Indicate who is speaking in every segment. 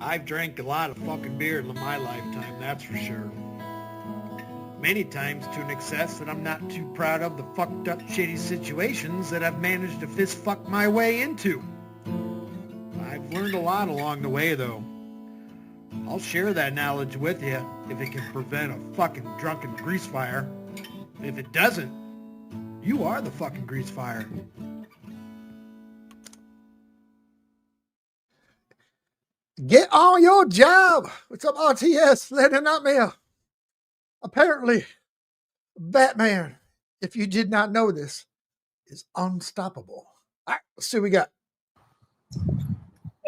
Speaker 1: I've drank a lot of fucking beer in my lifetime, that's for sure. Many times to an excess that I'm not too proud of the fucked up shitty situations that I've managed to fist fuck my way into. I've learned a lot along the way though. I'll share that knowledge with you if it can prevent a fucking drunken grease fire. If it doesn't, you are the fucking grease fire.
Speaker 2: Get on your job. What's up, RTS? Let not mail. Apparently, Batman, if you did not know this, is unstoppable. All right, let's see what we got.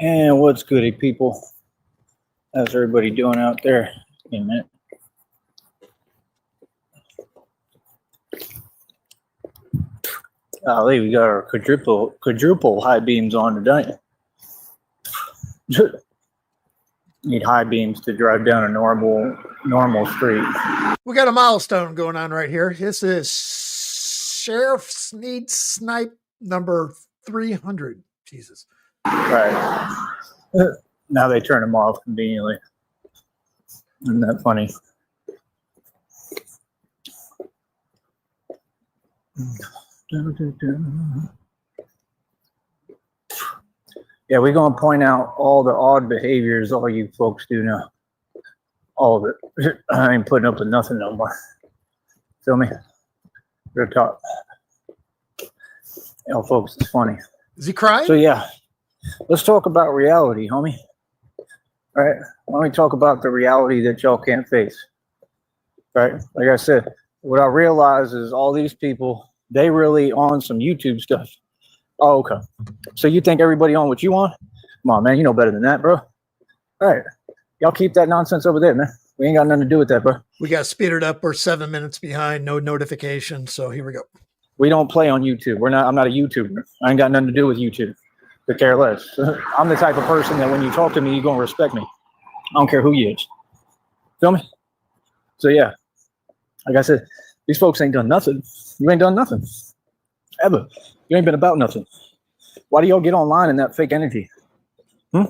Speaker 3: And what's goody, people? How's everybody doing out there? Give me a minute. Golly, we got our quadruple high beams on today. Need high beams to drive down a normal street.
Speaker 2: We got a milestone going on right here. This is Sheriff Sneed Snipe number 300. Jesus.
Speaker 3: Right. Now they turn them off conveniently. Isn't that funny? Yeah, we're going to point out all the odd behaviors all you folks do now. All of it. I ain't putting up with nothing no more. Feel me? Real talk. You know, folks, it's funny.
Speaker 2: Is he crying?
Speaker 3: So, yeah, let's talk about reality, homie. All right? Let me talk about the reality that y'all can't face. Right? Like I said, what I realize is all these people, they really on some YouTube stuff. Oh, okay. So you think everybody on what you want? Come on, man. You know better than that, bro. All right. Y'all keep that nonsense over there, man. We ain't got nothing to do with that, bro.
Speaker 2: We got speeded up. We're 7 minutes behind. No notification. So here we go.
Speaker 3: We don't play on YouTube. I'm not a YouTuber. I ain't got nothing to do with YouTube. Could care less. I'm the type of person that when you talk to me, you're going to respect me. I don't care who you is. Feel me? So, yeah. Like I said, these folks ain't done nothing. You ain't done nothing. Ever. You ain't been about nothing. Why do y'all get online in that fake energy? I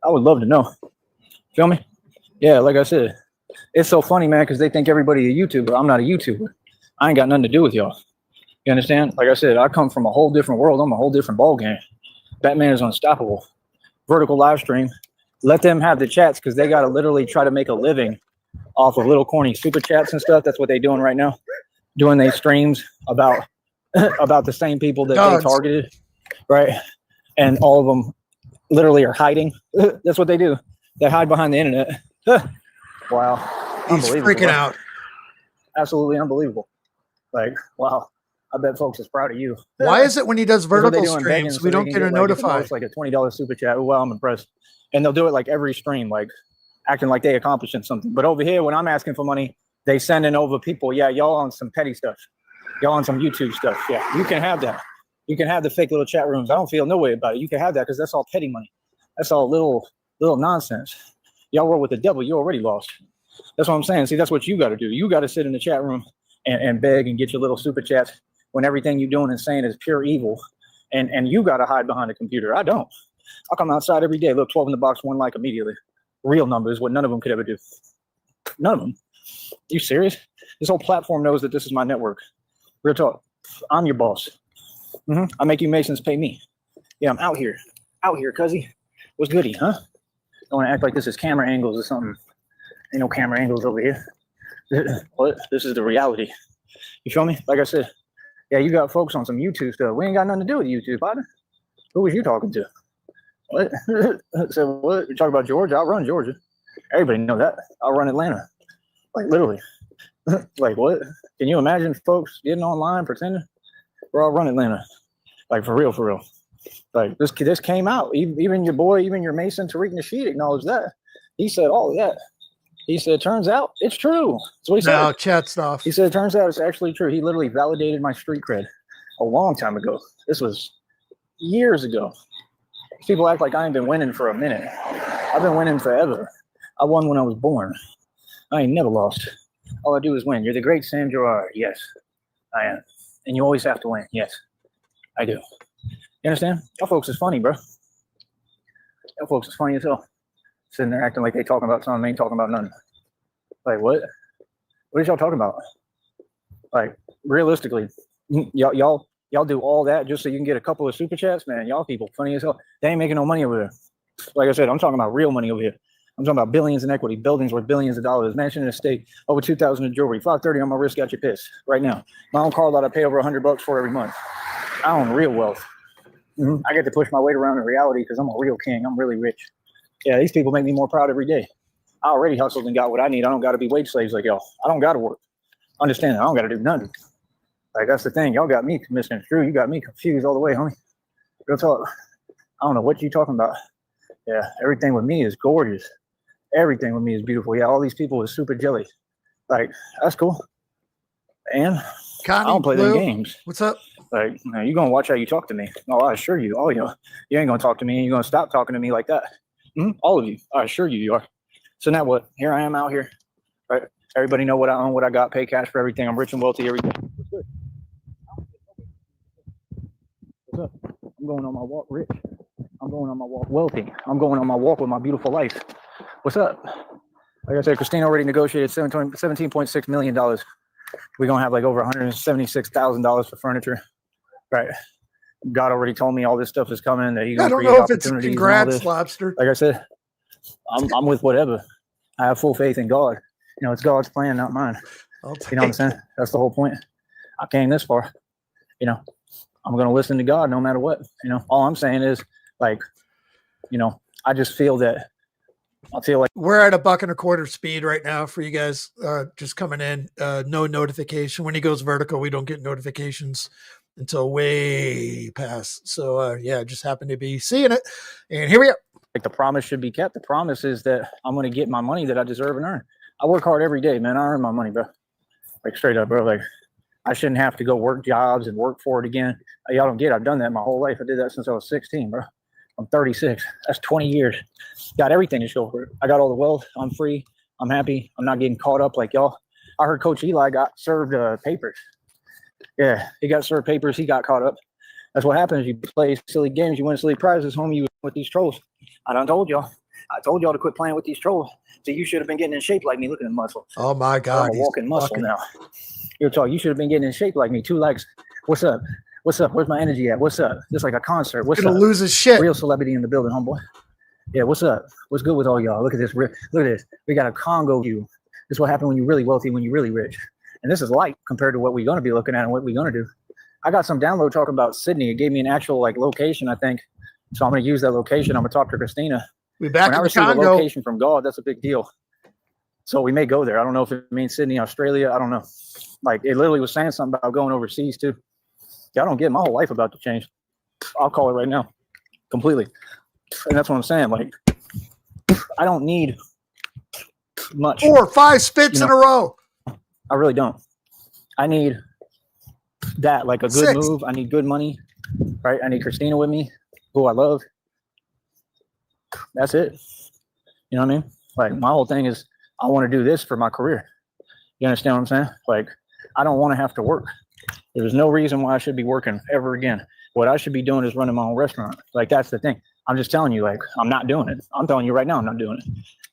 Speaker 3: would love to know. Feel me? Yeah, like I said, it's so funny, man, because they think everybody a YouTuber. I'm not a YouTuber. I ain't got nothing to do with y'all. You understand? Like I said, I come from a whole different world. I'm a whole different ballgame. Batman is unstoppable. Vertical live stream. Let them have the chats because they got to literally try to make a living off of little corny super chats and stuff. That's what they're doing right now. Doing their streams about the same people that they targeted, right? And all of them literally are hiding. That's what they do. They hide behind the internet. Wow.
Speaker 2: He's freaking out.
Speaker 3: Absolutely unbelievable. Like, wow. I bet folks is proud of you.
Speaker 2: Why is it when he does vertical streams, we don't get a notified?
Speaker 3: It's like a $20 super chat. Oh, well, I'm impressed. And they'll do it like every stream, like acting like they accomplishing something. But over here, when I'm asking for money, they sending over people. Yeah, y'all on some petty stuff. Y'all on some YouTube stuff. Yeah, you can have that. You can have the fake little chat rooms. I don't feel no way about it. You can have that because that's all petty money. That's all little nonsense. Y'all roll with the devil. You already lost. That's what I'm saying. See, that's what you got to do. You got to sit in the chat room and beg and get your little super chats when everything you're doing and saying is pure evil. And you got to hide behind a computer. I don't. I come outside every day. Look, 12 in the box, one like immediately. Real numbers, what none of them could ever do. None of them. You serious? This whole platform knows that this is my network. Real talk. I'm your boss. I make you Masons pay me. Yeah, I'm out here, cuzzy. What's goody, huh? Don't want to act like this is camera angles or something. Ain't no camera angles over here. What? This is the reality. You feel me? Like I said, yeah, you got folks on some YouTube stuff. We ain't got nothing to do with YouTube, partner. Who was you talking to? What? So what? You talking about Georgia? I'll run Georgia. Everybody know that. I'll run Atlanta. Like literally. Like what? Can you imagine folks getting online pretending? Bro, I'll run Atlanta. Like for real, for real. Like this came out. Even your boy, even your Mason Tariq Nasheed acknowledged that. He said all of that. He said, turns out it's true. That's what he said.
Speaker 2: No, chat stuff.
Speaker 3: He said, turns out it's actually true. He literally validated my street cred a long time ago. This was years ago. People act like I ain't been winning for a minute. I've been winning forever. I won when I was born. I ain't never lost. All I do is win. You're the great Sam Gerard. Yes, I am. And you always have to win. Yes, I do. You understand? Y'all folks is funny, bro. Y'all folks is funny as hell. sitting there acting like they talking about something, they ain't talking about nothing. Like, what? What is y'all talking about? Like, realistically, y'all do all that just so you can get a couple of super chats, man. Y'all people funny as hell. They ain't making no money over there. Like I said, I'm talking about real money over here. I'm talking about billions in equity, buildings worth billions of dollars, mansion and estate, over 2,000 in jewelry, 530 on my wrist, got you pissed right now. My own car lot I pay over $100 for every month. I own real wealth. I get to push my weight around in reality because I'm a real king. I'm really rich. Yeah, these people make me more proud every day. I already hustled and got what I need. I don't got to be wage slaves like y'all. I don't got to work. Understand that. I don't got to do nothing. Like, that's the thing. Y'all got me misconstrued. You got me confused all the way, homie. Real talk. I don't know what you talking about. Yeah, everything with me is gorgeous. Everything with me is beautiful. Yeah, all these people are super jelly. Like, that's cool. And
Speaker 2: Connie,
Speaker 3: I don't play
Speaker 2: Blue,
Speaker 3: them games.
Speaker 2: what's up?
Speaker 3: Like, you know, you're going to watch how you talk to me. Oh, I assure you. Oh, you know, you ain't going to talk to me and you're going to stop talking to me like that. All of you. I assure you, you are. So now what? Here I am out here. Right? Everybody know what I own, what I got, pay cash for everything. I'm rich and wealthy, everything. What's good? What's up? I'm going on my walk rich. I'm going on my walk wealthy. I'm going on my walk with my beautiful life. What's up? Like I said, Christina already negotiated $17.6 million. We're going to have like over $176,000 for furniture. Right. God already told me all this stuff is coming. That he's
Speaker 2: I
Speaker 3: going to
Speaker 2: don't
Speaker 3: create
Speaker 2: know if it's
Speaker 3: opportunities.
Speaker 2: congrats, Lobster.
Speaker 3: Like I said, I'm with whatever. I have full faith in God. You know, it's God's plan, not mine. You know what I'm saying? That's the whole point. I came this far. You know, I'm going to listen to God no matter what. You know, all I'm saying is, like, you know, I just feel that I feel like
Speaker 2: we're at $1.25 speed right now for you guys just coming in. No notification. When he goes vertical, we don't get notifications until way past. So yeah, just happened to be seeing it. And here we are.
Speaker 3: Like, the promise should be kept. The promise is that I'm going to get my money that I deserve and earn. I work hard every day, man. I earn my money, bro. Like, straight up, bro. Like, I shouldn't have to go work jobs and work for it again. Y'all don't get it. I've done that my whole life. I did that since I was 16, bro. I'm 36. That's 20 years. Got everything to show for it. I got all the wealth. I'm free. I'm happy. I'm not getting caught up like y'all. I heard Coach Eli got served papers. Yeah, he got served papers. He got caught up. That's what happens. You play silly games. You win silly prizes. Homie, you with these trolls. I done told y'all. I told y'all to quit playing with these trolls. So you should have been getting in shape like me. Look at the muscles.
Speaker 2: Oh, my God.
Speaker 3: I'm a walking muscle now. You're talking. You should have been getting in shape like me. 2 legs. What's up? What's up? Where's my energy at? What's up? Just like a concert. What's
Speaker 2: gonna
Speaker 3: up?
Speaker 2: Lose his shit.
Speaker 3: Real celebrity in the building, homeboy. Yeah, what's up? What's good with all y'all? Look at this. Look at this. We got a Congo view. This is what happened when you're really wealthy, when you're really rich. And this is light compared to what we're going to be looking at and what we're going to do. I got some download talking about Sydney. It gave me an actual like location, I think. So I'm going to use that location. I'm going to talk to Christina.
Speaker 2: We back
Speaker 3: when
Speaker 2: in
Speaker 3: I
Speaker 2: the
Speaker 3: receive
Speaker 2: Congo.
Speaker 3: a location from God, that's a big deal. So we may go there. I don't know if it means Sydney, Australia. I don't know. Like, it literally was saying something about going overseas too. Yeah, I don't get my whole life about to change. I'll call it right now. Completely. And that's what I'm saying. Like, I don't need much.
Speaker 2: 4 or 5 spits in a row.
Speaker 3: I really don't. I need that, like a good
Speaker 2: 6.
Speaker 3: move. I need good money, right? I need Christina with me, who I love. That's it. You know what I mean? Like, my whole thing is I want to do this for my career. You understand what I'm saying? Like, I don't want to have to work. There's no reason why I should be working ever again. What I should be doing is running my own restaurant. Like, that's the thing. I'm just telling you, like, I'm not doing it. I'm telling you right now, I'm not doing it.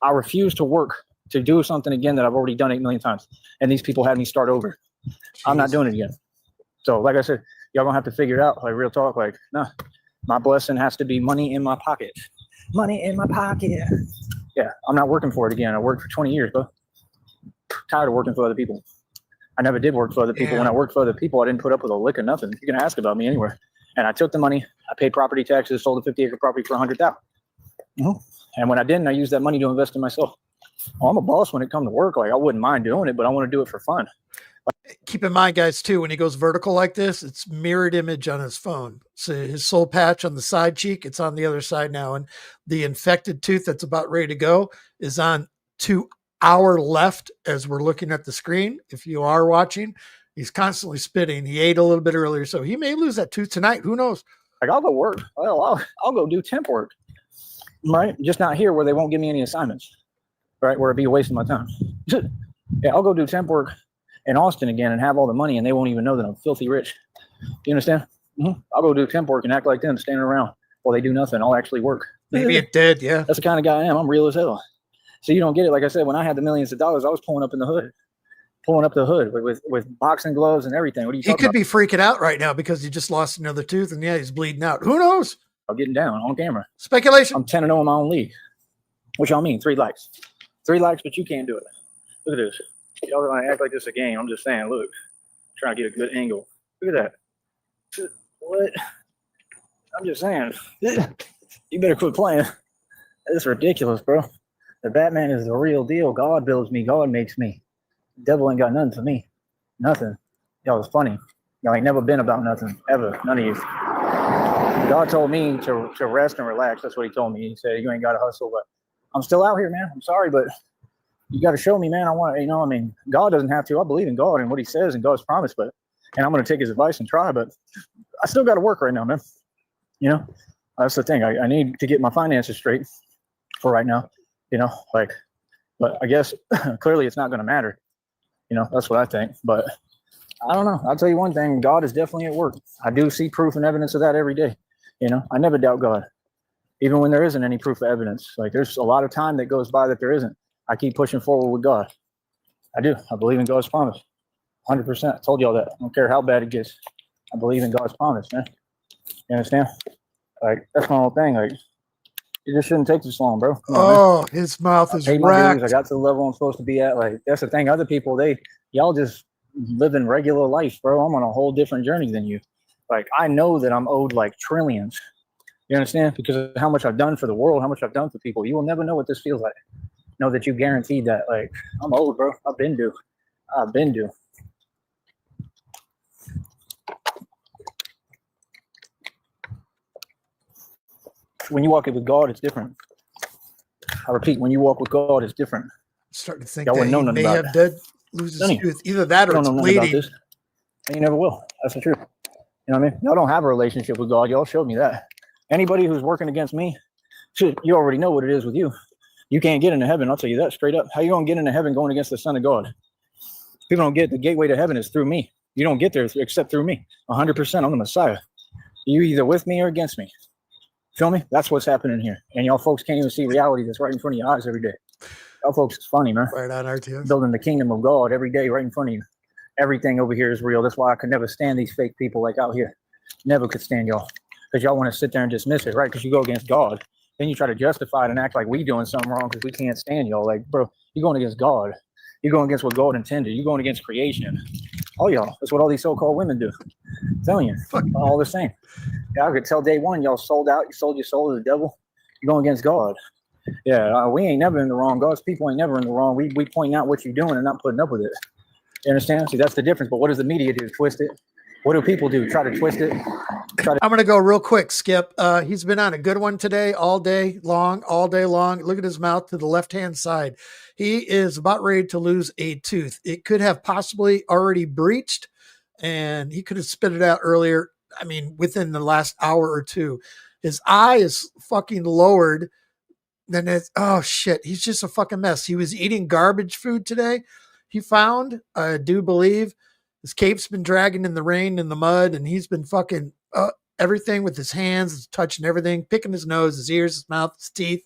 Speaker 3: I refuse to work to do something again that I've already done 8 million times. And these people had me start over. Jeez. I'm not doing it again. So, like I said, y'all gonna have to figure it out. Like, real talk. Like, nah, my blessing has to be money in my pocket. Money in my pocket. Yeah, I'm not working for it again. I worked for 20 years, bro. Tired of working for other people. I never did work for other people. Yeah. When I worked for other people, I didn't put up with a lick of nothing. You can ask about me anywhere. And I took the money. I paid property taxes, sold a 50-acre property for $100,000. And when I didn't, I used that money to invest in myself. Oh, I'm a boss when it comes to work. Like, I wouldn't mind doing it, but I want to do it for fun.
Speaker 2: Keep in mind, guys, too, when he goes vertical like this, it's mirrored image on his phone. So his soul patch on the side cheek, it's on the other side now. And the infected tooth that's about ready to go is on to our left as we're looking at the screen. If you are watching, he's constantly spitting. He ate a little bit earlier, so he may lose that tooth tonight. Who knows?
Speaker 3: Like, I'll go work. Well, I'll go do temp work, right? Just not here where they won't give me any assignments, right? Where it'd be a waste of my time. Yeah, I'll go do temp work in Austin again and have all the money, and they won't even know that I'm filthy rich. You understand? I'll go do temp work and act like them, standing around while they do nothing. I'll actually work.
Speaker 2: Maybe it did, yeah.
Speaker 3: That's the kind of guy I am. I'm real as hell. So you don't get it. Like I said, when I had the millions of dollars, I was pulling up the hood with boxing gloves and everything. What are you
Speaker 2: He
Speaker 3: talking
Speaker 2: could
Speaker 3: about?
Speaker 2: be freaking out right now because he just lost another tooth and yeah, he's bleeding out. Who knows?
Speaker 3: I'm getting down on camera.
Speaker 2: Speculation.
Speaker 3: I'm 10-0 in my own league. What y'all mean? 3 likes. 3 likes, but you can't do it. Look at this. Y'all don't act like this is a game. I'm just saying, look. Trying to get a good angle. Look at that. What? I'm just saying. You better quit playing. It's ridiculous, bro. The Batman is the real deal. God builds me. God makes me. The devil ain't got nothing for me. Nothing. Y'all is funny. Y'all ain't never been about nothing. Ever. None of you. God told me to rest and relax. That's what he told me. He said, you ain't got to hustle, but I'm still out here, man. I'm sorry, but you got to show me, man. I want to, you know, I mean, God doesn't have to. I believe in God and what he says and God's promise, and I'm going to take his advice and try, but I still got to work right now, man. You know, that's the thing. I need to get my finances straight for right now, you know, like, but I guess clearly it's not going to matter. You know, that's what I think, but I don't know. I'll tell you one thing. God is definitely at work. I do see proof and evidence of that every day. You know, I never doubt God, even when there isn't any proof of evidence. Like there's a lot of time that goes by that there isn't. I keep pushing forward with God. I do. I believe in God's promise. 100%. I told y'all that. I don't care how bad it gets. I believe in God's promise, man. You understand? Like, that's my whole thing. Like, it just shouldn't take this long, bro. Come on, man.
Speaker 2: His mouth is
Speaker 3: paid my dues.
Speaker 2: racked.
Speaker 3: I got to the level I'm supposed to be at. Like, that's the thing. Other people, y'all just living regular life, bro. I'm on a whole different journey than you. Like, I know that I'm owed like trillions. You understand? Because of how much I've done for the world, how much I've done for people. You will never know what this feels like. Know that you guaranteed that. Like, I'm old, bro. I've been due. When you walk it with God, it's different. I repeat, when you walk with God, it's different.
Speaker 2: I'm starting to think
Speaker 3: Y'all
Speaker 2: that
Speaker 3: wouldn't know
Speaker 2: he
Speaker 3: nothing
Speaker 2: may
Speaker 3: about
Speaker 2: have
Speaker 3: it.
Speaker 2: lose
Speaker 3: None
Speaker 2: his
Speaker 3: of you.
Speaker 2: tooth. Either that
Speaker 3: You
Speaker 2: or
Speaker 3: don't
Speaker 2: it's
Speaker 3: know nothing about
Speaker 2: bleeding.
Speaker 3: this. And you never will. That's the truth. You know what I mean? Y'all don't have a relationship with God. Y'all showed me that. Anybody who's working against me, shit, you already know what it is with you. You can't get into heaven. I'll tell you that straight up. How you going to get into heaven going against the Son of God? People don't get the gateway to heaven is through me. You don't get there except through me. 100%. I'm the Messiah. You either with me or against me. Feel me? That's what's happening here. And y'all folks can't even see reality that's right in front of your eyes every day. Y'all folks, it's funny, man.
Speaker 2: Right on RTS.
Speaker 3: Building the kingdom of God every day right in front of you. Everything over here is real. That's why I could never stand these fake people like out here. Never could stand y'all. Because y'all want to sit there and dismiss it, right? Because you go against God. Then you try to justify it and act like we doing something wrong because we can't stand y'all. Like, bro, you're going against God. You're going against what God intended. You're going against creation. All y'all. That's what all these so-called women do. I'm telling you. All the same. Yeah, I could tell day one y'all sold out. You sold your soul to the devil. You're going against God. Yeah, we ain't never in the wrong. God's people ain't never in the wrong. We point out what you're doing and not putting up with it. You understand? See, that's the difference. But what does the media do? Twist it. What do people do? Try to twist it.
Speaker 2: I'm going to go real quick, Skip. He's been on a good one today, all day long. Look at his mouth to the left-hand side. He is about ready to lose a tooth. It could have possibly already breached, and he could have spit it out earlier. I mean, within the last hour or two. His eye is fucking lowered. Then it's, oh shit, he's just a fucking mess. He was eating garbage food today. He found, I do believe, his cape's been dragging in the rain, in the mud, and he's been fucking everything with his hands, touching everything, picking his nose, his ears, his mouth, his teeth.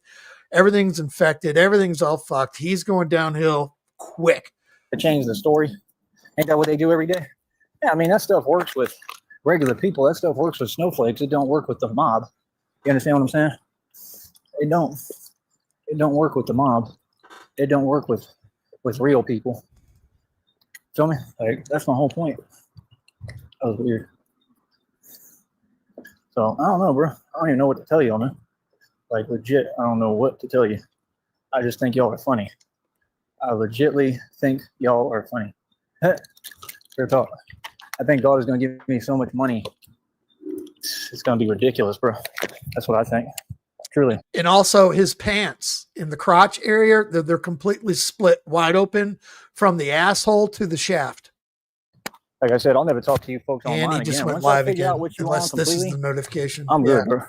Speaker 2: Everything's infected. Everything's all fucked. He's going downhill quick.
Speaker 3: To change the story. Ain't that what they do every day? Yeah, I mean, that stuff works with regular people. That stuff works with snowflakes. It don't work with the mob. You understand what I'm saying? It don't. It don't work with the mob. It don't work with real people. Feel me? Like, that's my whole point. That was weird. So, I don't know, bro. I don't even know what to tell y'all, man. Like, legit, I don't know what to tell you. I just think y'all are funny. I legitly think y'all are funny. Fair talk. I think God is going to give me so much money. It's going to be ridiculous, bro. That's what I think. Truly.
Speaker 2: And also his pants in the crotch area, they're completely split wide open from the asshole to the shaft.
Speaker 3: Like I said, I'll never talk to you folks online
Speaker 2: again. And he just
Speaker 3: again.
Speaker 2: went
Speaker 3: Once I
Speaker 2: live
Speaker 3: figure
Speaker 2: again,
Speaker 3: out what you
Speaker 2: unless
Speaker 3: want
Speaker 2: this is
Speaker 3: completely,
Speaker 2: the notification.
Speaker 3: I'm good, bro.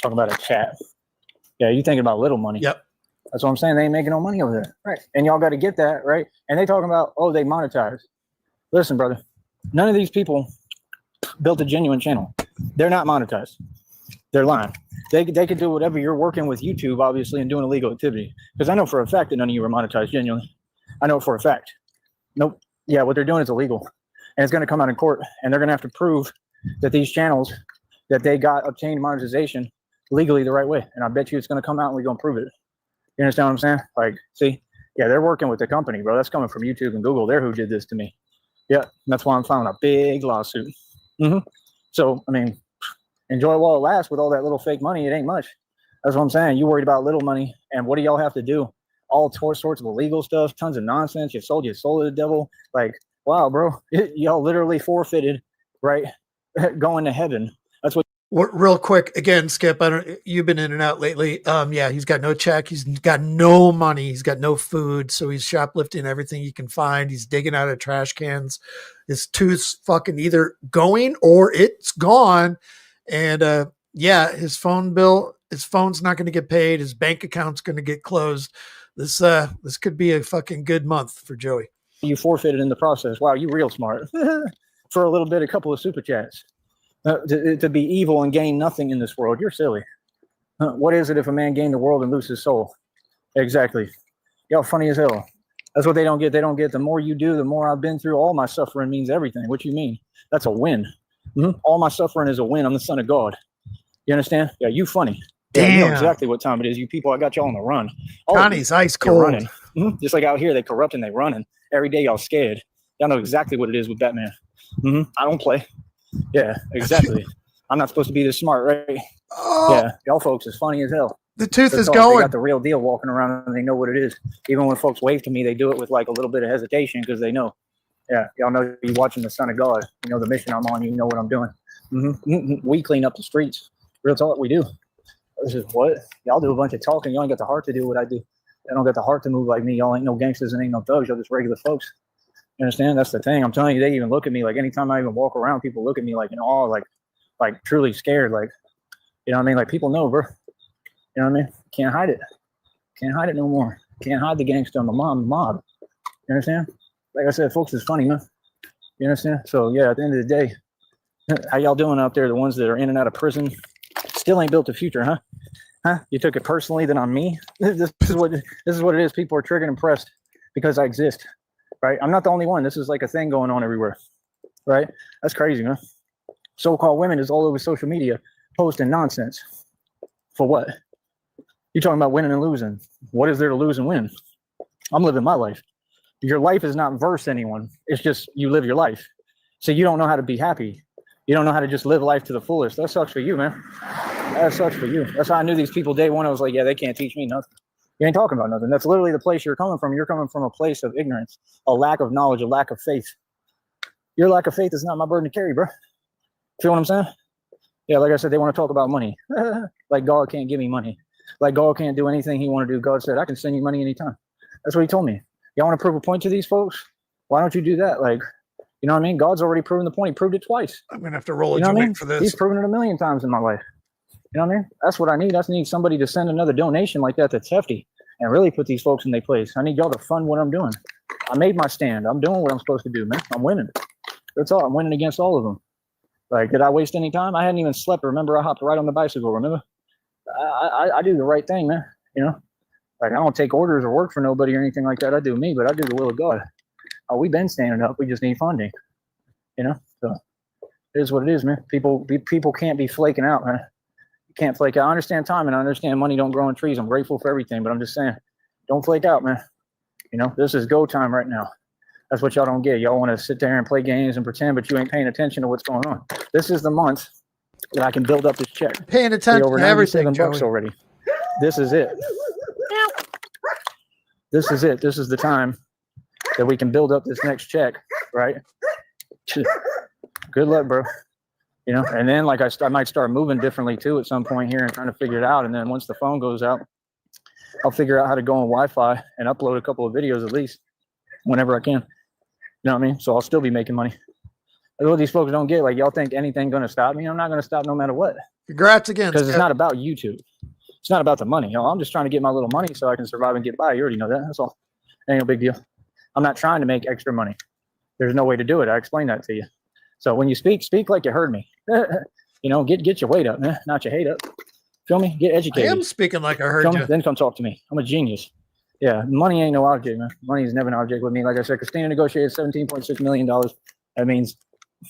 Speaker 3: Talking about a chat. Yeah, you thinking about little money.
Speaker 2: Yep.
Speaker 3: That's what I'm saying. They ain't making no money over there. Right. And y'all got to get that, right? And they talking about, oh, they monetize. Listen, brother, none of these people built a genuine channel. They're not monetized. They're lying. They could do whatever you're working with YouTube, obviously, and doing illegal activity. Because I know for a fact that none of you are monetized genuinely. I know for a fact. Nope. Yeah, what they're doing is illegal. And it's going to come out in court. And they're going to have to prove that these channels, that they got obtained monetization legally the right way. And I bet you it's going to come out and we're going to prove it. You understand what I'm saying? Like, see? Yeah, they're working with the company, bro. That's coming from YouTube and Google. They're who did this to me. Yeah, that's why I'm filing a big lawsuit. So, I mean, enjoy it while it lasts. With all that little fake money, it ain't much. That's what I'm saying. You worried about little money, and what do y'all have to do? All sorts of illegal stuff, tons of nonsense. You sold to the devil. Like, wow, bro, y'all literally forfeited, right? Going to heaven. That's what.
Speaker 2: Real quick, again, Skip, you've been in and out lately. Yeah, he's got no check. He's got no money. He's got no food. So he's shoplifting everything he can find. He's digging out of trash cans. His tooth's fucking either going or it's gone. And yeah, his phone bill, his phone's not going to get paid. His bank account's going to get closed. This could be a fucking good month for Joey.
Speaker 3: You forfeited in the process. Wow, you real smart. For a little bit, a couple of super chats. To be evil and gain nothing in this world. You're silly. What is it if a man gain the world and lose his soul? Exactly. Y'all funny as hell. That's what they don't get. They don't get the more you do, the more I've been through. All my suffering means everything. What you mean? That's a win. All my suffering is a win. I'm the son of God. You understand? Yeah, you funny. Yeah,
Speaker 2: Damn.
Speaker 3: you know exactly what time it is. You people, I got y'all on the run.
Speaker 2: Connie's ice cold.
Speaker 3: Running. Just like out here, they corrupt and they running. Every day y'all scared. Y'all know exactly what it is with Batman. I don't play. Yeah, exactly. I'm not supposed to be this smart, right?
Speaker 2: Oh,
Speaker 3: yeah, y'all folks is funny as hell.
Speaker 2: The tooth is
Speaker 3: They
Speaker 2: going.
Speaker 3: got the real deal walking around and they know what it is. Even when folks wave to me, they do it with like a little bit of hesitation because they know. Yeah, y'all know you watching the Son of God. You know the mission I'm on. You know what I'm doing. We clean up the streets. Real talk, we do. This is what? Y'all do a bunch of talking. Y'all ain't got the heart to do what I do. They don't got the heart to move like me. Y'all ain't no gangsters and ain't no thugs. Y'all just regular folks. You understand? That's the thing. I'm telling you, they even look at me like anytime I even walk around, people look at me like in awe, like truly scared. Like, you know what I mean? Like people know, bro. You know what I mean? Can't hide it. Can't hide it no more. Can't hide the gangster on the mob. You understand? Like I said, folks is funny, man. You understand? So yeah, at the end of the day, how y'all doing out there? The ones that are in and out of prison still ain't built a future, huh? Huh? You took it personally, then on me. This is what it is. People are triggered and pressed because I exist. Right? I'm not the only one. This is like a thing going on everywhere. Right? That's crazy, man. So-called women is all over social media posting nonsense. For what? You're talking about winning and losing. What is there to lose and win? I'm living my life. Your life is not verse anyone. It's just you live your life. So you don't know how to be happy. You don't know how to just live life to the fullest. That sucks for you, man. That sucks for you. That's how I knew these people day one. I was like, yeah, they can't teach me nothing. You ain't talking about nothing. That's literally the place you're coming from. You're coming from a place of ignorance, a lack of knowledge, a lack of faith. Your lack of faith is not my burden to carry, bro. Feel what I'm saying? Yeah, like I said, they want to talk about money. Like God can't give me money. Like God can't do anything he want to do. God said, I can send you money anytime. That's what he told me. Y'all want to prove a point to these folks? Why don't you do that? Like, you know what I mean? God's already proven the point. He proved it twice.
Speaker 2: I'm going to have to roll a
Speaker 3: joint
Speaker 2: joint, I mean, for this.
Speaker 3: He's proven it 1,000,000 times in my life. You know what I mean? That's what I need. I need somebody to send another donation like that that's hefty and really put these folks in their place. I need y'all to fund what I'm doing. I made my stand. I'm doing what I'm supposed to do, man. I'm winning. That's all. I'm winning against all of them. Like, did I waste any time? I hadn't even slept. Remember, I hopped right on the bicycle. Remember? I do the right thing, man. You know? Like, I don't take orders or work for nobody or anything like that. I do me, but I do the will of God. Oh, we've been standing up. We just need funding. You know? So, it is what it is, man. People can't be flaking out, man. You can't flake out. I understand time and I understand money don't grow on trees. I'm grateful for everything, but I'm just saying, don't flake out, man. You know, this is go time right now. That's what y'all don't get. Y'all want to sit there and play games and pretend, but you ain't paying attention to what's going on. This is the month that I can build up this check.
Speaker 2: Paying attention
Speaker 3: over
Speaker 2: to everything,
Speaker 3: $97 already. This is it. This is it. This is the time that we can build up this next check, right? Good luck, bro. You know, and then like I might start moving differently too at some point here and trying to figure it out. And then once the phone goes out, I'll figure out how to go on Wi-Fi and upload a couple of videos at least whenever I can. You know what I mean? So I'll still be making money. That's what these folks don't get. Like, y'all think anything going to stop me? I'm not going to stop no matter what.
Speaker 2: Congrats again.
Speaker 3: Because it's not about YouTube. It's not about the money. You know, I'm just trying to get my little money so I can survive and get by. You already know that. That's all. Ain't no big deal. I'm not trying to make extra money. There's no way to do it. I explained that to you. So when you speak like you heard me. You know, get your weight up, man, not your hate up. Feel me? Get
Speaker 2: I
Speaker 3: educated.
Speaker 2: am speaking like I heard
Speaker 3: Feel me?
Speaker 2: you.
Speaker 3: Then come talk to me. I'm a genius. Yeah, money ain't no object, man. Money is never an object with me. Like I said, Christina negotiated $17.6 million. That means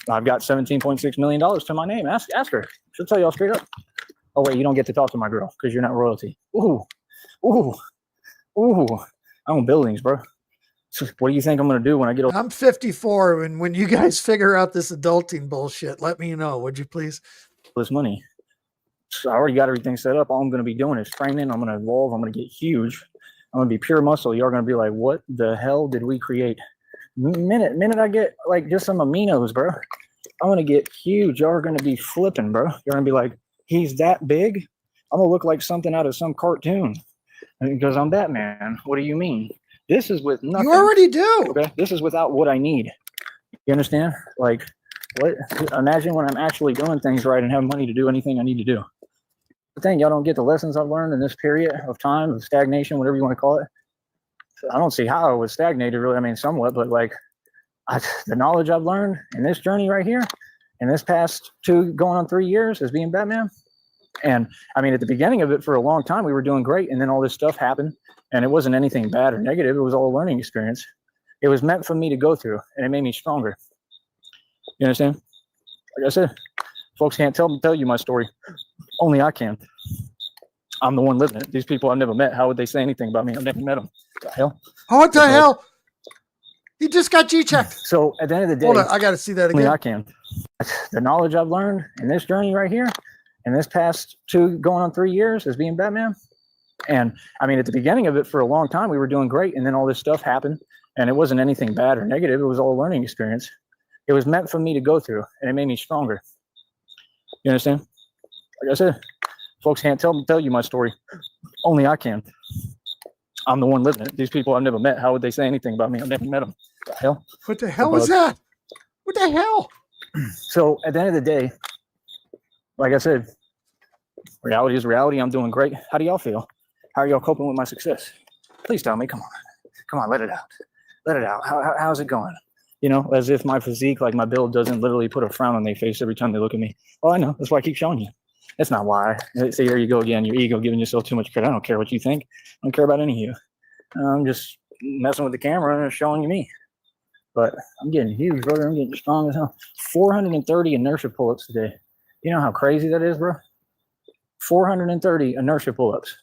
Speaker 3: I've got $17.6 million to my name. Ask her. She'll tell y'all straight up. Oh, wait, you don't get to talk to my girl because you're not royalty. Ooh, ooh, ooh. I own buildings, bro. So what do you think I'm going to do when I get
Speaker 2: I'm 54, and when you guys figure out this adulting bullshit, let me know, would you please?
Speaker 3: all this money? So I already got everything set up. All I'm going to be doing is training. I'm going to evolve. I'm going to get huge. I'm going to be pure muscle. You're going to be like, what the hell did we create? Minute I get like just some aminos, bro, I'm going to get huge. You're going to be flipping, bro. You're going to be like, he's that big? I'm going to look like something out of some cartoon because I'm Batman. What do you mean? This is with nothing.
Speaker 2: You already do.
Speaker 3: Okay. This is without what I need. You understand? Like, what? Imagine when I'm actually doing things right and have money to do anything I need to do. The thing, y'all don't get the lessons I've learned in this period of time of stagnation, whatever you want to call it. I don't see how I was stagnated, really. I mean, somewhat, but like the knowledge I've learned in this journey right here, in this past 2 going on 3 years as being Batman. And I mean, at the beginning of it, for a long time, we were doing great. And then all this stuff happened, and it wasn't anything bad or negative. It was all a learning experience. It was meant for me to go through, and it made me stronger. You understand? Like I said, folks can't tell you my story. Only I can. I'm the one living it. These people I've never met. How would they say anything about me? I've never met them. What the hell?
Speaker 2: Oh, what the hell? He just got G-checked.
Speaker 3: So at the end of the day,
Speaker 2: Hold on, I got to see that
Speaker 3: only
Speaker 2: again.
Speaker 3: I can. The knowledge I've learned in this journey right here, in this past 2 going on 3 years as being Batman. And I mean, at the beginning of it, for a long time, we were doing great. And then all this stuff happened, and it wasn't anything bad or negative. It was all a learning experience. It was meant for me to go through, and it made me stronger. You understand? Like I said, folks can't tell you my story. Only I can. I'm the one living it. These people I've never met. How would they say anything about me? I've never met them. What the hell?
Speaker 2: What the hell was that? What the hell?
Speaker 3: So at the end of the day, like I said, reality is reality. I'm doing great. How do y'all feel? How are y'all coping with my success? Please tell me. Come on, let it out. Let it out. How's it going? You know, as if my physique, like my build, doesn't literally put a frown on their face every time they look at me. Well, I know. That's why I keep showing you. That's not why. See, there you go again. Your ego giving yourself too much credit. I don't care what you think. I don't care about any of you. I'm just messing with the camera and showing you me. But I'm getting huge, brother. I'm getting strong as hell. 430 inertia pull-ups today. You know how crazy that is, bro? 430 inertia pull-ups.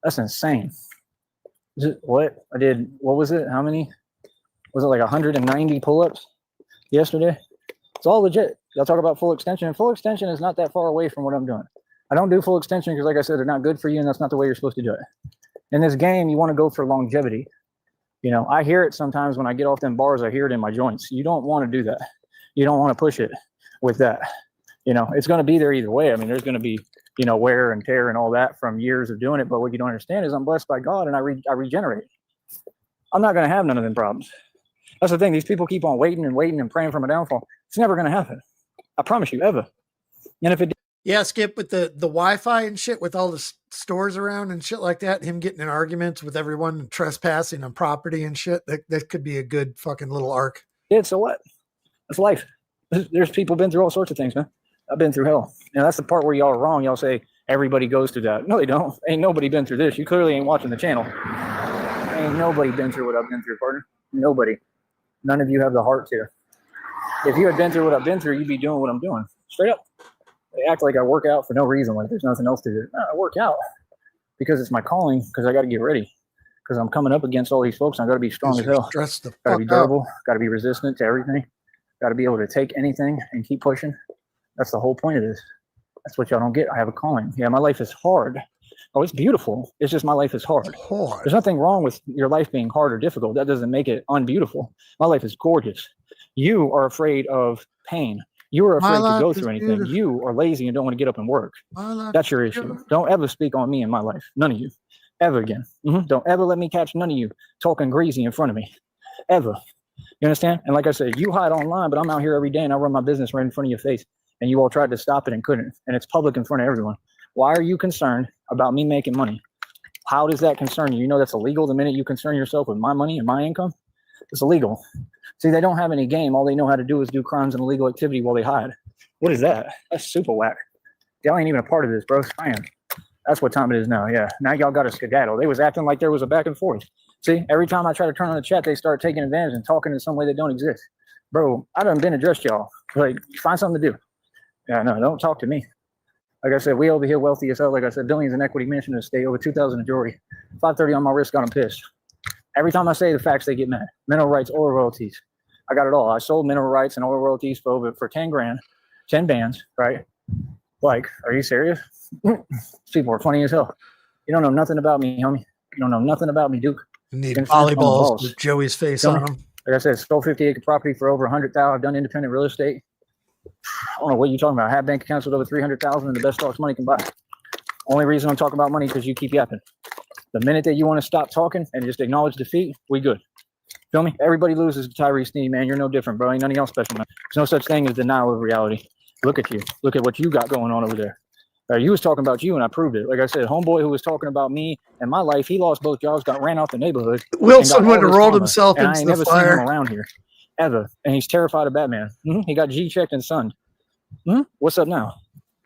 Speaker 3: That's insane. What was it? How many? Was it like 190 pull-ups yesterday? It's all legit. Y'all talk about full extension, and full extension is not that far away from what I'm doing. I don't do full extension because, like I said, they're not good for you, and that's not the way you're supposed to do it. In this game, you want to go for longevity. You know, I hear it sometimes when I get off them bars. I hear it in my joints. You don't want to do that. You don't want to push it with that. You know, it's going to be there either way. I mean, there's going to be, you know, wear and tear and all that from years of doing it. But what you don't understand is I'm blessed by God, and I regenerate. I'm not going to have none of them problems. That's the thing. These people keep on waiting and praying for my downfall. It's never going to happen. I promise you, ever. And if it
Speaker 2: Yeah, Skip, with the Wi-Fi and shit, with all the stores around and shit like that, him getting in arguments with everyone and trespassing on property and shit, that could be a good fucking little arc.
Speaker 3: Yeah, so what? That's life. There's people been through all sorts of things, man. I've been through hell. And that's the part where y'all are wrong. Y'all say everybody goes through that. No, they don't. Ain't nobody been through this. You clearly ain't watching the channel. Ain't nobody been through what I've been through, partner. Nobody. None of you have the heart to. If you had been through what I've been through, you'd be doing what I'm doing. Straight up. They act like I work out for no reason, like there's nothing else to do. No, I work out because it's my calling, because I got to get ready, because I'm coming up against all these folks. I got to be strong as hell.
Speaker 2: Stress the
Speaker 3: Got to
Speaker 2: fuck
Speaker 3: be
Speaker 2: out.
Speaker 3: durable. Got to be resistant to everything. Got to be able to take anything and keep pushing. That's the whole point of this. That's what y'all don't get. I have a calling. Yeah, my life is hard. Oh, it's beautiful. It's just my life is hard.
Speaker 2: Hard.
Speaker 3: There's nothing wrong with your life being hard or difficult. That doesn't make it unbeautiful. My life is gorgeous. You are afraid of pain. You are afraid to go through anything.
Speaker 2: Beautiful.
Speaker 3: You are lazy and don't want to get up and work. That's your issue.
Speaker 2: Beautiful.
Speaker 3: Don't ever speak on me in my life. None of you. Ever again. Don't ever let me catch none of you talking greasy in front of me. Ever. You understand? And like I said, you hide online, but I'm out here every day and I run my business right in front of your face. And you all tried to stop it and couldn't. And it's public in front of everyone. Why are you concerned about me making money? How does that concern you? You know that's illegal the minute you concern yourself with my money and my income? It's illegal. See, they don't have any game. All they know how to do is do crimes and illegal activity while they hide. What is that? That's super whack. Y'all ain't even a part of this, bro. I am. That's what time it is now. Yeah. Now y'all got a skedaddle. They was acting like there was a back and forth. See, every time I try to turn on the chat, they start taking advantage and talking in some way that don't exist. Bro, I done been addressed y'all. Like, find something to do. Yeah, no, don't talk to me. Like I said, we over here wealthy as hell. Like I said, billions in equity mansion in the state, over 2,000 in jewelry. 530 on my wrist, got them pissed. Every time I say the facts, they get mad. Mineral rights, oil royalties. I got it all. I sold mineral rights and oil royalties for 10 grand, 10 bands, right? Like, are you serious? People are funny as hell. You don't know nothing about me, homie. You don't know nothing about me, Duke.
Speaker 2: You need volleyballs with Joey's face on them.
Speaker 3: Like I said, sold 50-acre property for over 100,000. I've done independent real estate. I don't know what you're talking about. I have bank accounts with over 300,000 and the best stocks money can buy. Only reason I'm talking about money because you keep yapping. The minute that you want to stop talking and just acknowledge defeat, we good. Feel me? Everybody loses to Tyree Sneed, man. You're no different, bro. Ain't none of y'all special, man. There's no such thing as denial of reality. Look at you. Look at what you got going on over there. You was talking about you and I proved it. Like I said, homeboy who was talking about me and my life, he lost both jobs, got ran out the neighborhood.
Speaker 2: Wilson would have rolled himself into the fire.
Speaker 3: I ain't never seen him around here, ever. And he's terrified of Batman. He got G-checked and sunned. What's up now?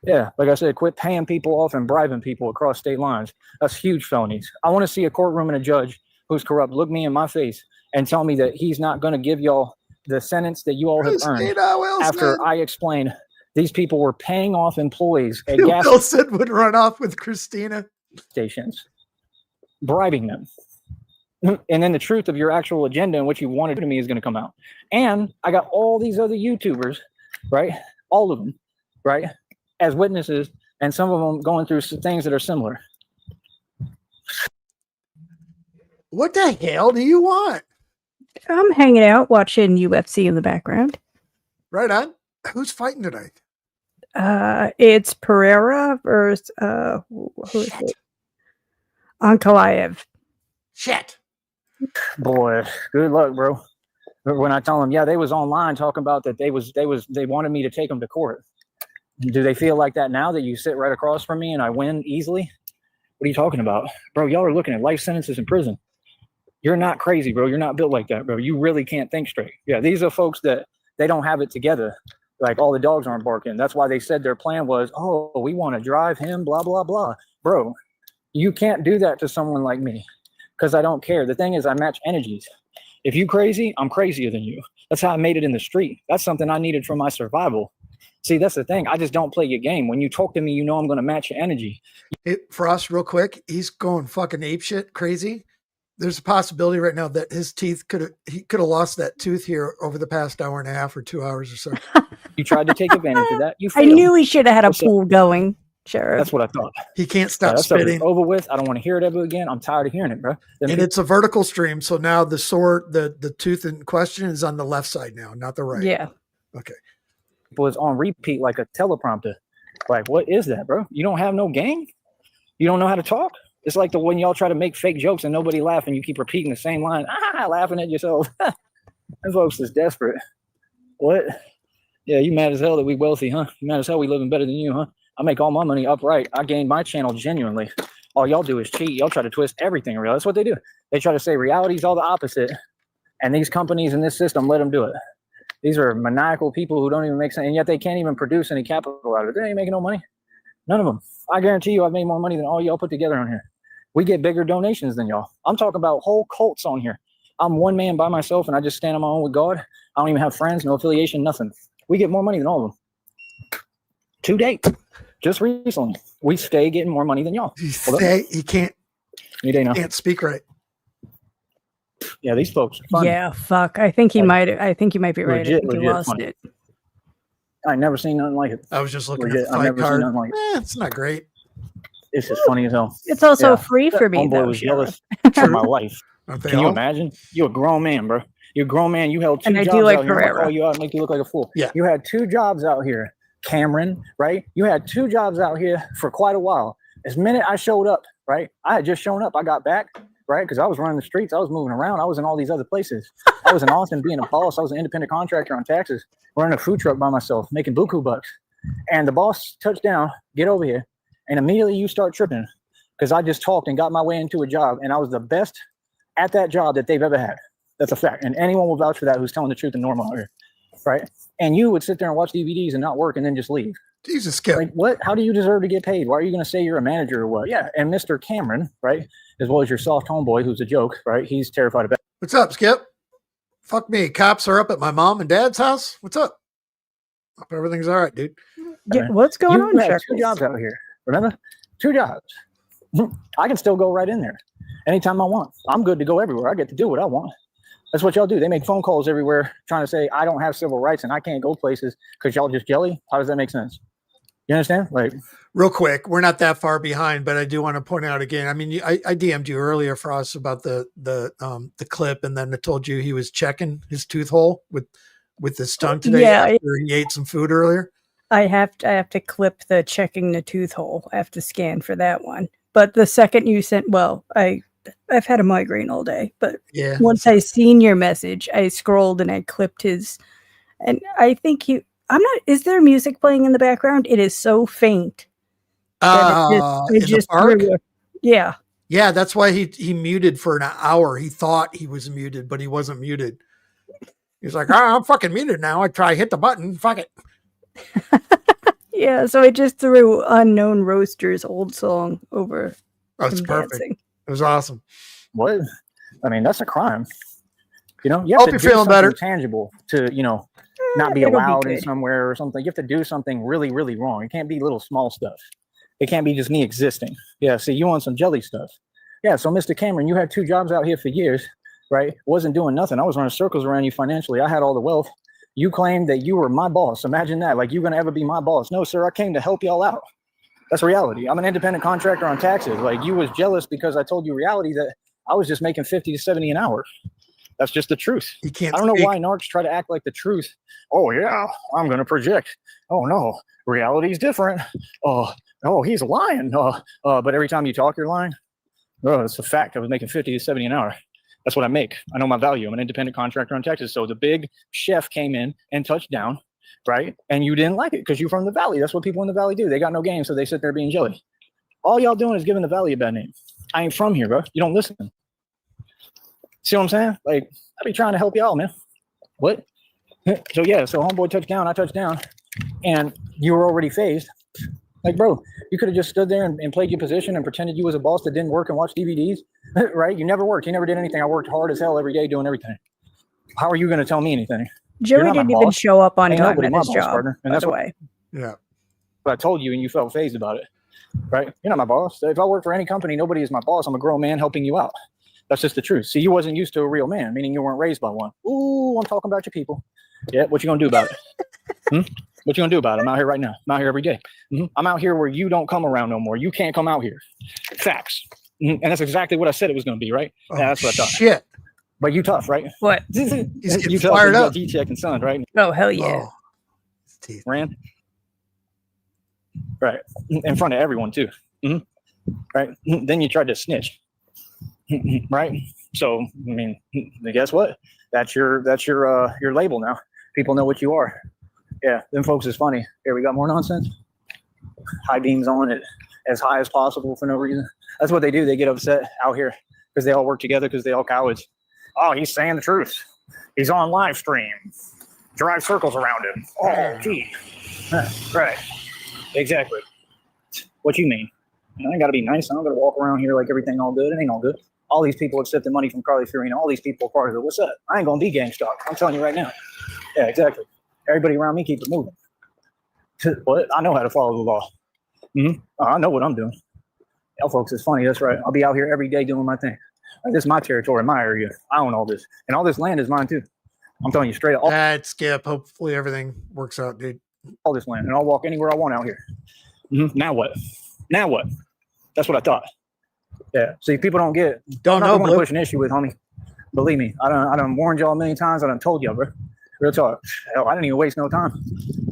Speaker 3: Yeah, like I said, quit paying people off and bribing people across state lines. That's huge felonies. I want to see a courtroom and a judge who's corrupt look me in my face and tell me that he's not going to give y'all the sentence that you all have earned after I explain these people were paying off employees at gas
Speaker 2: Wilson would run off with Christina
Speaker 3: stations, bribing them. And then the truth of your actual agenda and what you wanted to me is going to come out. And I got all these other YouTubers, right? All of them, right? As witnesses, and some of them going through things that are similar.
Speaker 2: What the hell do you want?
Speaker 4: I'm hanging out watching UFC in the background.
Speaker 2: Right on. Who's fighting tonight?
Speaker 4: It's Pereira versus who is it? Ankalaev.
Speaker 2: Shit.
Speaker 3: Boy, good luck, bro. When I tell them, yeah, they was online talking about that they wanted me to take them to court. Do they feel like that now that you sit right across from me and I win easily? What are you talking about? Bro, y'all are looking at life sentences in prison. You're not crazy, bro. You're not built like that, bro. You really can't think straight. Yeah, these are folks that they don't have it together. Like all the dogs aren't barking. That's why they said their plan was, oh, we want to drive him, blah, blah, blah. Bro, you can't do that to someone like me because I don't care. The thing is I match energies. If you crazy, I'm crazier than you. That's how I made it in the street. That's something I needed for my survival. See, that's the thing. I just don't play your game. When you talk to me, you know I'm going to match your energy.
Speaker 2: Frost, real quick, he's going fucking apeshit crazy. There's a possibility right now that his teeth he could have lost that tooth here over the past hour and a half or 2 hours or so.
Speaker 3: You tried to take advantage of that. You failed.
Speaker 4: I knew he should have had a pool going. Sure.
Speaker 3: That's what I thought.
Speaker 2: He can't stop spitting.
Speaker 3: Over with. I don't want to hear it ever again. I'm tired of hearing it, bro.
Speaker 2: And it's a vertical stream. So now the tooth in question is on the left side now, not the right.
Speaker 4: Yeah.
Speaker 2: Okay.
Speaker 3: Was on repeat like a teleprompter. Like, what is that, bro? You don't have no game? You don't know how to talk? It's like the when y'all try to make fake jokes and nobody laugh and you keep repeating the same line, laughing at yourself. Them folks is desperate. What? Yeah, you mad as hell that we wealthy, huh? You mad as hell we living better than you, huh? I make all my money upright. I gained my channel genuinely. All y'all do is cheat. Y'all try to twist everything real. That's what they do. They try to say reality's all the opposite. And these companies in this system let them do it. These are maniacal people who don't even make sense, and yet they can't even produce any capital out of it. They ain't making no money. None of them. I guarantee you I've made more money than all y'all put together on here. We get bigger donations than y'all. I'm talking about whole cults on here. I'm one man by myself, and I just stand on my own with God. I don't even have friends, no affiliation, nothing. We get more money than all of them. To date. Just recently. We stay getting more money than y'all.
Speaker 2: He can't speak right.
Speaker 3: Yeah, these folks are funny.
Speaker 4: Yeah, fuck. I think he might be right.
Speaker 3: Legit,
Speaker 4: I think he lost
Speaker 3: funny.
Speaker 4: it.
Speaker 3: I never seen nothing like it.
Speaker 2: I was just looking at the fight card. Like it's not great.
Speaker 3: It's just funny as hell.
Speaker 4: It's also free for me.
Speaker 3: Homeboy was jealous of my life. Can you imagine? You're a grown man, bro. You're a grown man. You held two jobs out here. I call you out and make you look like a fool.
Speaker 2: Yeah.
Speaker 3: You had 2 jobs out here, Cameron, right? You had 2 jobs out here for quite a while. As minute I showed up, right? I had just shown up. I got back, right? Because I was running the streets. I was moving around. I was in all these other places. I was in Austin being a boss. I was an independent contractor on taxes, running a food truck by myself, making buku bucks. And the boss touched down, get over here. And immediately you start tripping because I just talked and got my way into a job. And I was the best at that job that they've ever had. That's a fact. And anyone will vouch for that who's telling the truth and normal out here, right? And you would sit there and watch DVDs and not work and then just leave.
Speaker 2: Jesus, Skip.
Speaker 3: Like, what? How do you deserve to get paid? Why are you going to say you're a manager or what? Yeah, and Mr. Cameron, right, as well as your soft homeboy, who's a joke, right? He's terrified of.
Speaker 2: What's up, Skip? Fuck me. Cops are up at my mom and dad's house. What's up? Hope everything's all right, dude.
Speaker 4: Yeah, what's going on,
Speaker 3: You have
Speaker 4: Chuckles?
Speaker 3: 2 jobs out here. Remember? 2 jobs. I can still go right in there anytime I want. I'm good to go everywhere. I get to do what I want. That's what y'all do. They make phone calls everywhere trying to say I don't have civil rights and I can't go places because y'all just jelly. How does that make sense? You understand? Like,
Speaker 2: real quick, we're not that far behind, but I do want to point out again. I mean, I DM'd you earlier, Frost, about the clip, and then I told you he was checking his tooth hole with his tongue today after he ate some food earlier.
Speaker 4: I have to clip the checking the tooth hole. I have to scan for that one. But the second you sent, well, I've had a migraine all day, but once I seen your message, I scrolled and I clipped his, and I think is there music playing in the background? It is so faint.
Speaker 2: It just
Speaker 4: yeah.
Speaker 2: Yeah, that's why he muted for an hour. He thought he was muted, but he wasn't muted. He's like, I'm fucking muted now. I try hit the button. Fuck it.
Speaker 4: Yeah, so I just threw Unknown Roaster's old song over.
Speaker 2: Oh, it's perfect. Dancing. It was awesome.
Speaker 3: What? I mean, that's a crime. You know,
Speaker 2: you have to do feeling better.
Speaker 3: Tangible to, not be allowed in somewhere or something. You have to do something really, really wrong. It can't be little small stuff. It can't be just me existing. Yeah, see, you want some jelly stuff. Yeah, so Mr. Cameron, you had 2 jobs out here for years, right? Wasn't doing nothing. I was running circles around you financially. I had all the wealth. You claimed that you were my boss. Imagine that. Like, you're going to ever be my boss. No, sir, I came to help y'all out. That's reality. I'm an independent contractor on taxes. Like, you was jealous because I told you reality that I was just making 50 to 70 an hour. That's just the truth.
Speaker 2: You can't.
Speaker 3: I don't know why narcs try to act like the truth. Oh, yeah, I'm going to project. Oh, no, reality's different. Oh, he's lying. But every time you talk, you're lying. Oh, it's a fact. I was making 50 to 70 an hour. That's what I make. I know my value. I'm an independent contractor on taxes. So the big chef came in and touched down, right? And you didn't like it because you're from the valley. That's what people in the valley do. They got no game, so they sit there being jelly. All y'all doing is giving the valley a bad name. I ain't from here, bro. You don't listen. See what I'm saying? Like, I be trying to help y'all, man. What? So homeboy touched down, I touched down, and you were already phased. Like, bro, you could have just stood there and played your position and pretended you was a boss that didn't work and watched DVDs, right? You never worked. You never did anything. I worked hard as hell every day doing everything. How are you going to tell me anything?
Speaker 4: Joey didn't even show up on time at his job,
Speaker 3: partner, and that's the way.
Speaker 2: Yeah.
Speaker 3: But I told you and you felt phased about it, right? You're not my boss. If I work for any company, nobody is my boss. I'm a grown man helping you out. That's just the truth. See, you wasn't used to a real man, meaning you weren't raised by one. Ooh, I'm talking about your people. Yeah, what you gonna do about it? What you gonna do about it? I'm out here right now. I'm out here every day. I'm out here where you don't come around no more. You can't come out here. Facts. And that's exactly what I said it was gonna be, right?
Speaker 2: Oh,
Speaker 3: yeah, that's what I thought.
Speaker 2: Shit.
Speaker 3: But you tough, right?
Speaker 4: What?
Speaker 2: He's
Speaker 3: you
Speaker 2: fired up.
Speaker 3: G-check and son, right?
Speaker 4: Oh, hell yeah.
Speaker 2: Oh.
Speaker 3: Ran. Right. In front of everyone too. Right. Then you tried to snitch. Right. So, I mean, guess what? That's your label now. People know what you are. Yeah. Them folks is funny. Here, we got more nonsense. High beams on it as high as possible for no reason. That's what they do. They get upset out here because they all work together because they all cowards. Oh, he's saying the truth. He's on live stream. Drive circles around him. Oh, gee. Right. Exactly. What you mean? I ain't got to be nice. I'm going to walk around here like everything all good. It ain't all good. All these people accepting money from Carly Fiorina. All these people are part of it. What's up? I ain't going to be gang stalked. I'm telling you right now. Yeah, exactly. Everybody around me keep it moving. What? I know how to follow the law. I know what I'm doing. Y'all folks is funny. That's right. I'll be out here every day doing my thing. This is my territory, my area. I own all this. And all this land is mine too. I'm telling you straight up.
Speaker 2: That's Skip. Hopefully everything works out, dude.
Speaker 3: All this land. And I'll walk anywhere I want out here. Now what? Now what? That's what I thought. Yeah. See, people don't get.
Speaker 2: Don't know.
Speaker 3: I don't want to push an issue with, homie. Believe me. I done warned y'all a million times. I done told y'all, bro. Real talk. Hell, I didn't even waste no time.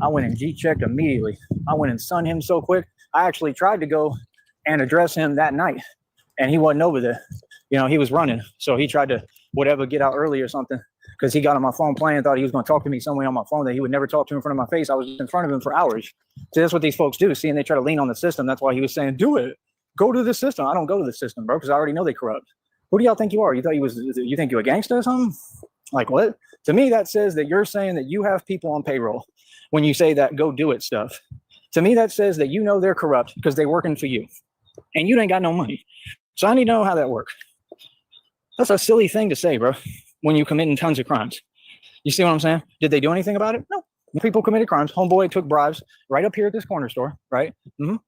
Speaker 3: I went and G-checked immediately. I went and sunned him so quick. I actually tried to go and address him that night. And he wasn't over there. You know, he was running. So he tried to get out early or something. Because he got on my phone playing, thought he was going to talk to me some way on my phone that he would never talk to in front of my face. I was in front of him for hours. So that's what these folks do. See, and they try to lean on the system. That's why he was saying, do it. Go to the system. I don't go to the system, bro, because I already know they corrupt. Who do y'all think you are? You think you're a gangster or something? Like what? To me, that says that you're saying that you have people on payroll when you say that go do it stuff. To me, that says that you know they're corrupt because they're working for you, and you ain't got no money. So I need to know how that works. That's a silly thing to say, bro, when you're committing tons of crimes. You see what I'm saying? Did they do anything about it? No. People committed crimes. Homeboy took bribes right up here at this corner store, right?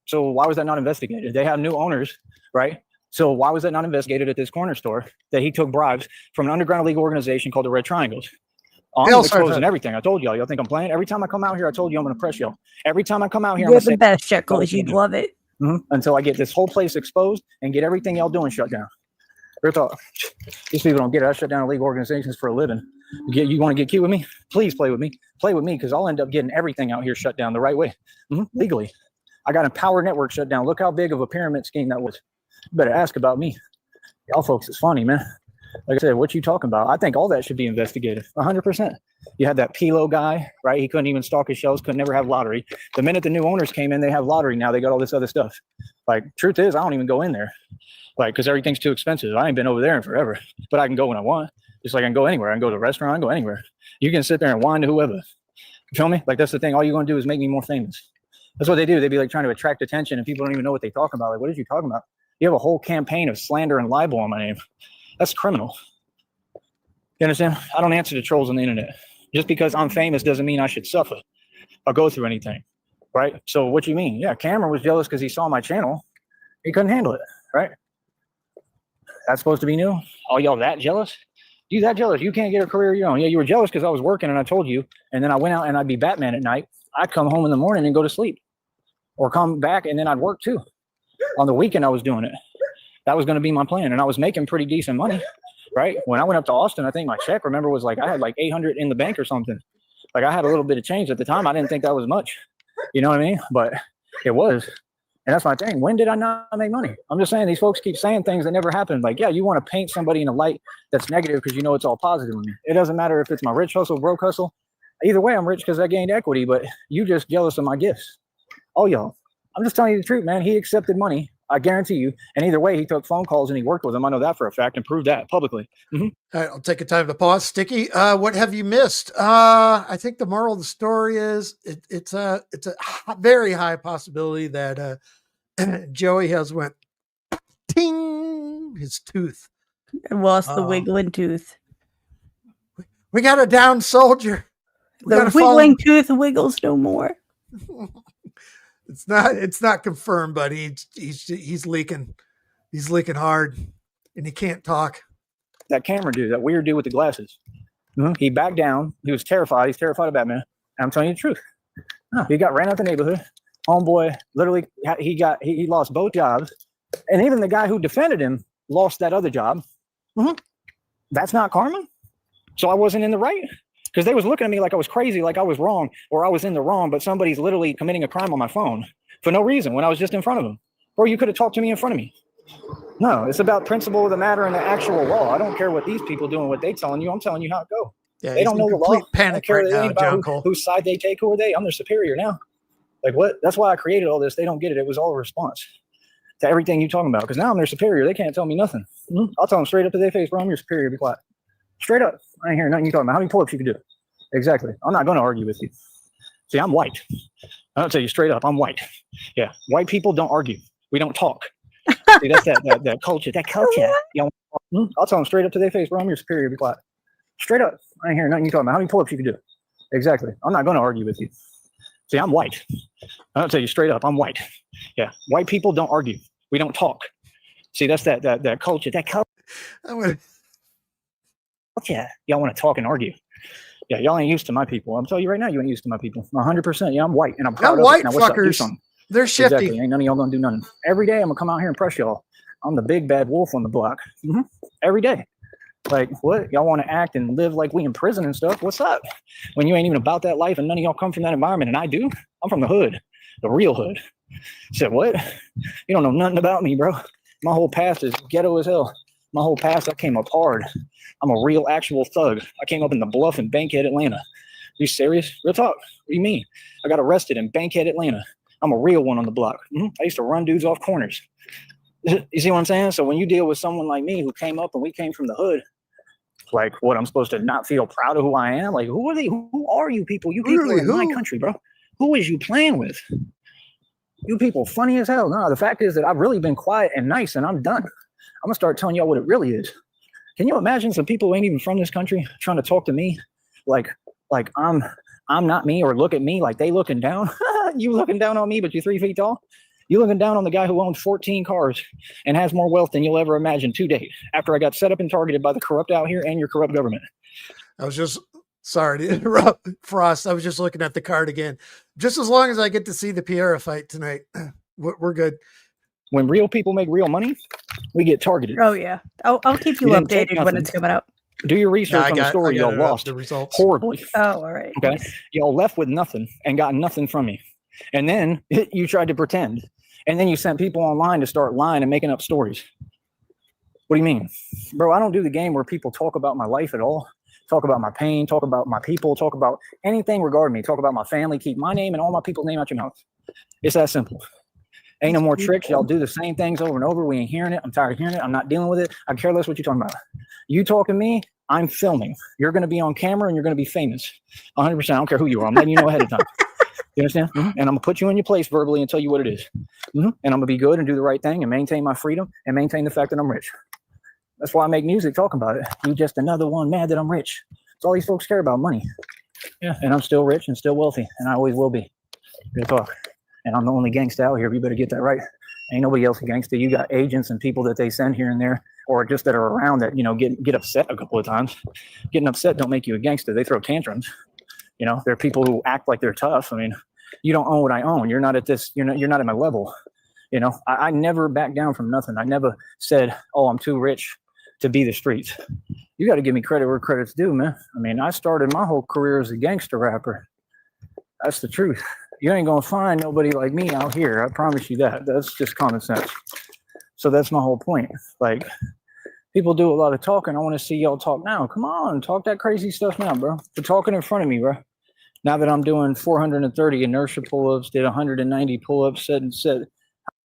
Speaker 3: So why was that not investigated? They have new owners, right? So why was that not investigated at this corner store that he took bribes from an underground illegal organization called the Red Triangles? I'm exposing everything. I told y'all. Y'all think I'm playing? Every time I come out here, I told you I'm going to press y'all. Every time I come out here, I'm
Speaker 4: You're the best, Chuckles. You'd love it.
Speaker 3: Until I get this whole place exposed and get everything y'all doing shut down. Real talk. These people don't get it. I shut down illegal organizations for a living. You want to get cute with me? Please play with me. Play with me, because I'll end up getting everything out here shut down the right way. Legally. I got a power network shut down. Look how big of a pyramid scheme that was. You better ask about me. Y'all folks, it's funny, man. Like I said, what you talking about? I think all that should be investigated. 100%. You had that Pilo guy, right? He couldn't even stock his shelves, could never have lottery. The minute the new owners came in, they have lottery now. They got all this other stuff. Like, truth is, I don't even go in there. Like, because everything's too expensive. I ain't been over there in forever. But I can go when I want. Just like I can go anywhere. I can go to a restaurant. I can go anywhere. You can sit there and whine to whoever. You feel me? Like, that's the thing. All you're going to do is make me more famous. That's what they do. They be like trying to attract attention, and people don't even know what they're talking about. Like, what are you talking about? You have a whole campaign of slander and libel on my name. That's criminal. You understand? I don't answer to trolls on the internet. Just because I'm famous doesn't mean I should suffer or go through anything, right? So what you mean? Yeah, Cameron was jealous because he saw my channel. He couldn't handle it, right? That's supposed to be new? Oh, y'all that jealous? You that jealous? You can't get a career of your own. Yeah, you were jealous because I was working and I told you, and then I went out and I'd be Batman at night. I'd come home in the morning and go to sleep, or come back and then I'd work too. On the weekend, I was doing it. That was going to be my plan, and I was making pretty decent money, right? When I went up to Austin, I think my check, remember, was like I had like 800 in the bank or something. Like, I had a little bit of change at the time. I didn't think that was much, you know what I mean? But it was, and that's my thing. When did I not make money? I'm just saying, these folks keep saying things that never happened. Like, yeah, you want to paint somebody in a light that's negative because you know it's all positive with me. It doesn't matter if it's my rich hustle, broke hustle. Either way, I'm rich because I gained equity, but you just jealous of my gifts. Oh, y'all, I'm just telling you the truth, man. He accepted money. I guarantee you. And either way, he took phone calls and he worked with them. I know that for a fact, and proved that publicly.
Speaker 2: All right, I'll take a time to pause. Sticky, what have you missed? I think the moral of the story is it's a very high possibility that Joey has went ting, his tooth.
Speaker 4: And lost the wiggling tooth.
Speaker 2: We got a down soldier.
Speaker 4: The wiggling tooth wiggles no more.
Speaker 2: It's not confirmed, but he's leaking. He's leaking hard, and he can't talk.
Speaker 3: That camera dude, that weird dude with the glasses. He backed down. He was terrified. He's terrified of Batman. And I'm telling you the truth. He got ran out the neighborhood. Homeboy, literally, he lost both jobs, and even the guy who defended him lost that other job. That's not karma. So I wasn't in the right. Because they was looking at me like I was crazy, like I was wrong, or I was in the wrong, but somebody's literally committing a crime on my phone for no reason when I was just in front of them. Or you could have talked to me in front of me. No, it's about principle of the matter and the actual law. I don't care what these people doing, what they telling you. I'm telling you how it go.
Speaker 2: Yeah,
Speaker 3: they don't know the law.
Speaker 2: Panic right now, John Cole.
Speaker 3: Whose side they take, who are they? I'm their superior now. Like, what? That's why I created all this. They don't get it. It was all a response to everything you talking about. Because now I'm their superior. They can't tell me nothing. I'll tell them straight up to their face, bro, I'm your superior. Be quiet. Straight up. I ain't hearing nothing you talking about. How many pull-ups you can do? Exactly. I'm not going to argue with you. See, I'm white. I'll tell you straight up, I'm white. Yeah. White people don't argue. We don't talk. See, that's that culture. That culture. You know, I'll tell them straight up to their face, bro, I'm your superior. Be quiet. Straight up. I ain't hearing nothing you talking about. How many pull-ups you can do? Exactly. I'm not going to argue with you. See, I'm white. I'll tell you straight up, I'm white. Yeah. White people don't argue. We don't talk. See, that's that culture. That culture. Yeah, y'all want to talk and argue. Yeah, y'all ain't used to my people. I'm telling you right now, you ain't used to my people. 100%. Yeah, I'm white, and I'm proud of
Speaker 2: white
Speaker 3: it. Now,
Speaker 2: fuckers. They're shifty.
Speaker 3: Exactly. Ain't none of y'all gonna do nothing. Every day, I'm gonna come out here and press y'all. I'm the big bad wolf on the block. Every day. Like, what? Y'all want to act and live like we in prison and stuff? What's up? When you ain't even about that life, and none of y'all come from that environment, and I do. I'm from the hood, the real hood. Said what? You don't know nothing about me, bro. My whole past is ghetto as hell. My whole past, I came up hard. I'm a real, actual thug. I came up in the Bluff in Bankhead, Atlanta. You serious? Real talk. What do you mean? I got arrested in Bankhead, Atlanta. I'm a real one on the block. I used to run dudes off corners. You see what I'm saying? So when you deal with someone like me who came up and we came from the hood, like, what, I'm supposed to not feel proud of who I am? Like, who are they? Who are you people? You people are in my country, bro. Who is you playing with? You people funny as hell. No, the fact is that I've really been quiet and nice, and I'm done. I'm gonna start telling y'all what it really is. Can you imagine some people who ain't even from this country trying to talk to me like I'm not me, or look at me like they looking down? You looking down on me, but you're 3 feet tall? You looking down on the guy who owns 14 cars and has more wealth than you'll ever imagine to date, after I got set up and targeted by the corrupt out here and your corrupt government.
Speaker 2: I was just, sorry to interrupt, Frost. I was just looking at the card again. Just as long as I get to see the Piera fight tonight, we're good.
Speaker 3: When real people make real money, we get targeted.
Speaker 4: Oh, yeah. I'll keep you updated when it's coming up.
Speaker 3: Do your research on the story. Y'all lost
Speaker 2: the results
Speaker 3: horribly.
Speaker 4: Oh, all right.
Speaker 3: Okay. Y'all left with nothing and got nothing from me. And then you tried to pretend. And then you sent people online to start lying and making up stories. What do you mean? Bro, I don't do the game where people talk about my life at all. Talk about my pain, talk about my people, talk about anything regarding me, talk about my family, keep my name and all my people's name out your mouth. It's that simple. Ain't no more tricks. Y'all do the same things over and over. We ain't hearing it. I'm tired of hearing it. I'm not dealing with it. I care less what you're talking about. You talking to me, I'm filming. You're going to be on camera and you're going to be famous. 100%. I don't care who you are. I'm letting you know ahead of time. You understand? And I'm going to put you in your place verbally and tell you what it is. And I'm going to be good and do the right thing and maintain my freedom and maintain the fact that I'm rich. That's why I make music talking about it. You just another one mad that I'm rich. That's all these folks care about, money. Yeah, and I'm still rich and still wealthy, and I always will be. Good talk. And I'm the only gangsta out here. You better get that right. Ain't nobody else a gangsta. You got agents and people that they send here and there, or just that are around that, get upset a couple of times. Getting upset don't make you a gangster. They throw tantrums. There are people who act like they're tough. I mean, you don't own what I own. You're not at this. You're not at my level. I never back down from nothing. I never said, "Oh, I'm too rich to be the streets." You got to give me credit where credit's due, man. I mean, I started my whole career as a gangster rapper. That's the truth. You ain't gonna find nobody like me out here. I promise you that. That's just common sense. So that's my whole point. Like, people do a lot of talking. I want to see y'all talk now. Come on, talk that crazy stuff now, bro. You're talking in front of me, bro. Now that I'm doing 430 inertia pull-ups, did 190 pull-ups, said.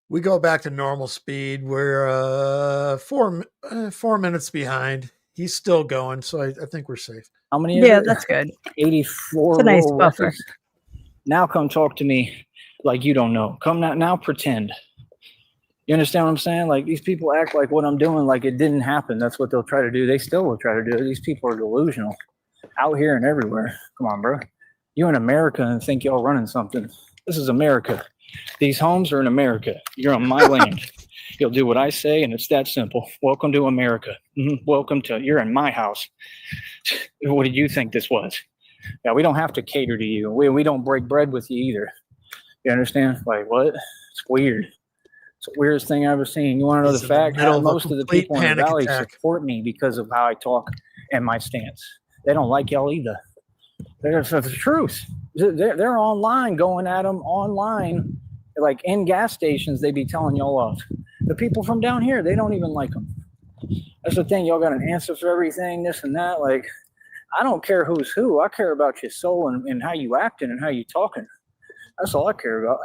Speaker 2: We go back to normal speed. We're 4 minutes behind. He's still going, so I think we're safe.
Speaker 3: How many?
Speaker 4: Yeah, that's good.
Speaker 3: 84.
Speaker 4: It's a nice buffer.
Speaker 3: Records. Now come talk to me like you don't know. Come now pretend. You understand what I'm saying? Like, these people act like what I'm doing like it didn't happen. That's what they'll try to do. They still will try to do it. These people are delusional out here and everywhere. Come on, bro. You in America and think y'all running something. This is America. These homes are in America. You're on my land. You'll do what I say, and it's that simple. Welcome to America. You're in my house. What did you think this was? Yeah, we don't have to cater to you. We don't break bread with you either. You understand? Like, what? It's weird. It's the weirdest thing I've ever seen. You want to know the fact? Most of the people in the valley support me because of how I talk and my stance. They don't like y'all either. That's the truth. They're online, going at them online, like in gas stations. They be telling y'all off. The people from down here, they don't even like them. That's the thing. Y'all got an answer for everything, this and that. Like, I don't care who's who. I care about your soul and how you acting and how you talking. That's all I care about.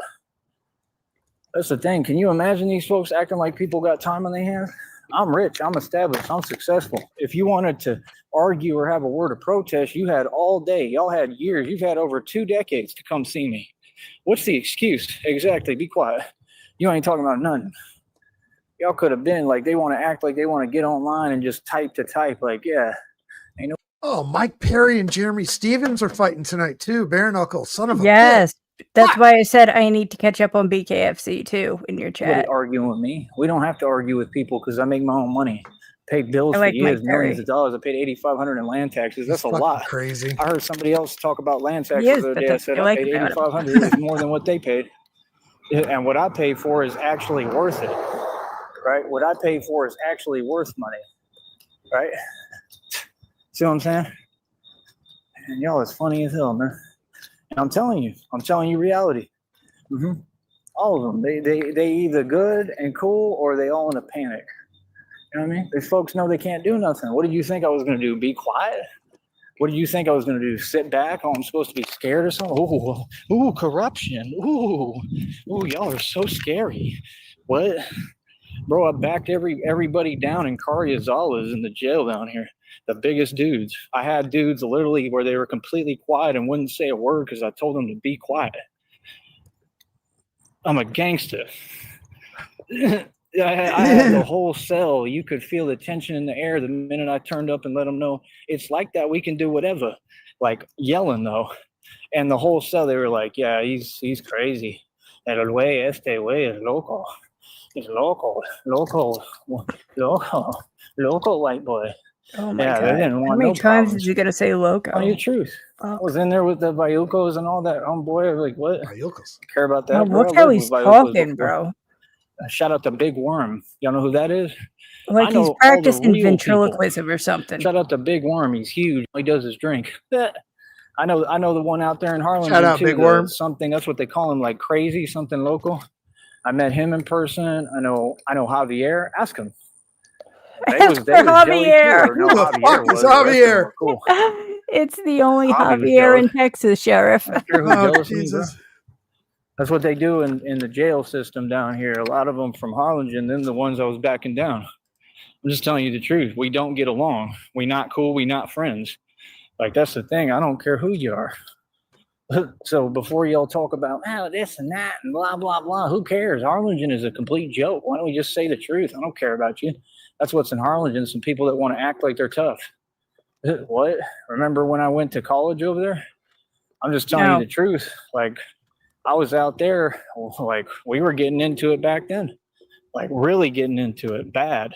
Speaker 3: That's the thing. Can you imagine these folks acting like people got time on their hands? I'm rich. I'm established. I'm successful. If you wanted to argue or have a word of protest, you had all day. Y'all had years. You've had over 2 decades to come see me. What's the excuse? Exactly. Be quiet. You ain't talking about nothing. Y'all could have been like, they want to act like they want to get online and just type to type. Like, yeah. Ain't no.
Speaker 2: Oh, Mike Perry and Jeremy Stevens are fighting tonight too. Bare knuckle, son of a
Speaker 4: yes.
Speaker 2: bitch.
Speaker 4: That's why I said I need to catch up on BKFC too in your chat.
Speaker 3: Arguing with me. We don't have to argue with people because I make my own money. Paid bills for years, millions of dollars. I paid $8,500 in land taxes. That's a lot.
Speaker 2: Crazy.
Speaker 3: I heard somebody else talk about land taxes the other day. I said I paid $8,500. It was more than what they paid. And what I pay for is actually worth it. Right? What I pay for is actually worth money. Right? See what I'm saying? And y'all is funny as hell, man. And I'm telling you reality. All of them. They either good and cool or they all in a panic. You know what I mean? These folks know they can't do nothing. What did you think I was going to do? Be quiet? What did you think I was going to do? Sit back? Oh, I'm supposed to be scared or something? Ooh, corruption. Ooh, y'all are so scary. What? Bro, I backed everybody down in Carriazalas in the jail down here. The biggest dudes. I had dudes literally where they were completely quiet and wouldn't say a word because I told them to be quiet. I'm a gangster. I had the whole cell. You could feel the tension in the air the minute I turned up and let them know it's like that. We can do whatever. Like yelling though, and the whole cell they were like, "Yeah, he's crazy. El güey este güey es loco. He's loco, white boy."
Speaker 4: Oh my
Speaker 3: Yeah,
Speaker 4: god!
Speaker 3: they didn't want
Speaker 4: How many
Speaker 3: no
Speaker 4: times
Speaker 3: problems.
Speaker 4: is he gonna say loco?
Speaker 3: Tell you the truth. I was in there with the Bayucos and all that. Boy, I was like, what?
Speaker 2: Bayucos.
Speaker 3: Care about that?
Speaker 4: Well, look how he's talking, bro.
Speaker 3: Shout out to Big Worm. Y'all know who that is?
Speaker 4: Like he's practicing ventriloquism or something.
Speaker 3: Shout out to Big Worm. He's huge. All he does is drink. I know the one out there in Harlem.
Speaker 2: Shout out,
Speaker 3: too,
Speaker 2: Big Worm.
Speaker 3: Something, that's what they call him, like crazy, something local. I met him in person. I know Javier. Ask him.
Speaker 4: Javier.
Speaker 2: Who the fuck is Javier?
Speaker 3: Cool.
Speaker 4: It's the only Javier in Texas, Sheriff.
Speaker 3: Oh, Jesus. That's what they do in the jail system down here. A lot of them from Harlingen, them the ones I was backing down. I'm just telling you the truth. We don't get along. We not cool. We not friends. Like, that's the thing. I don't care who you are. So before y'all talk about, this and that and blah, blah, blah, who cares? Harlingen is a complete joke. Why don't we just say the truth? I don't care about you. That's what's in Harlingen, some people that want to act like they're tough. What? Remember when I went to college over there? I'm just telling you the truth. Like, I was out there, like, we were getting into it back then. Like, really getting into it bad.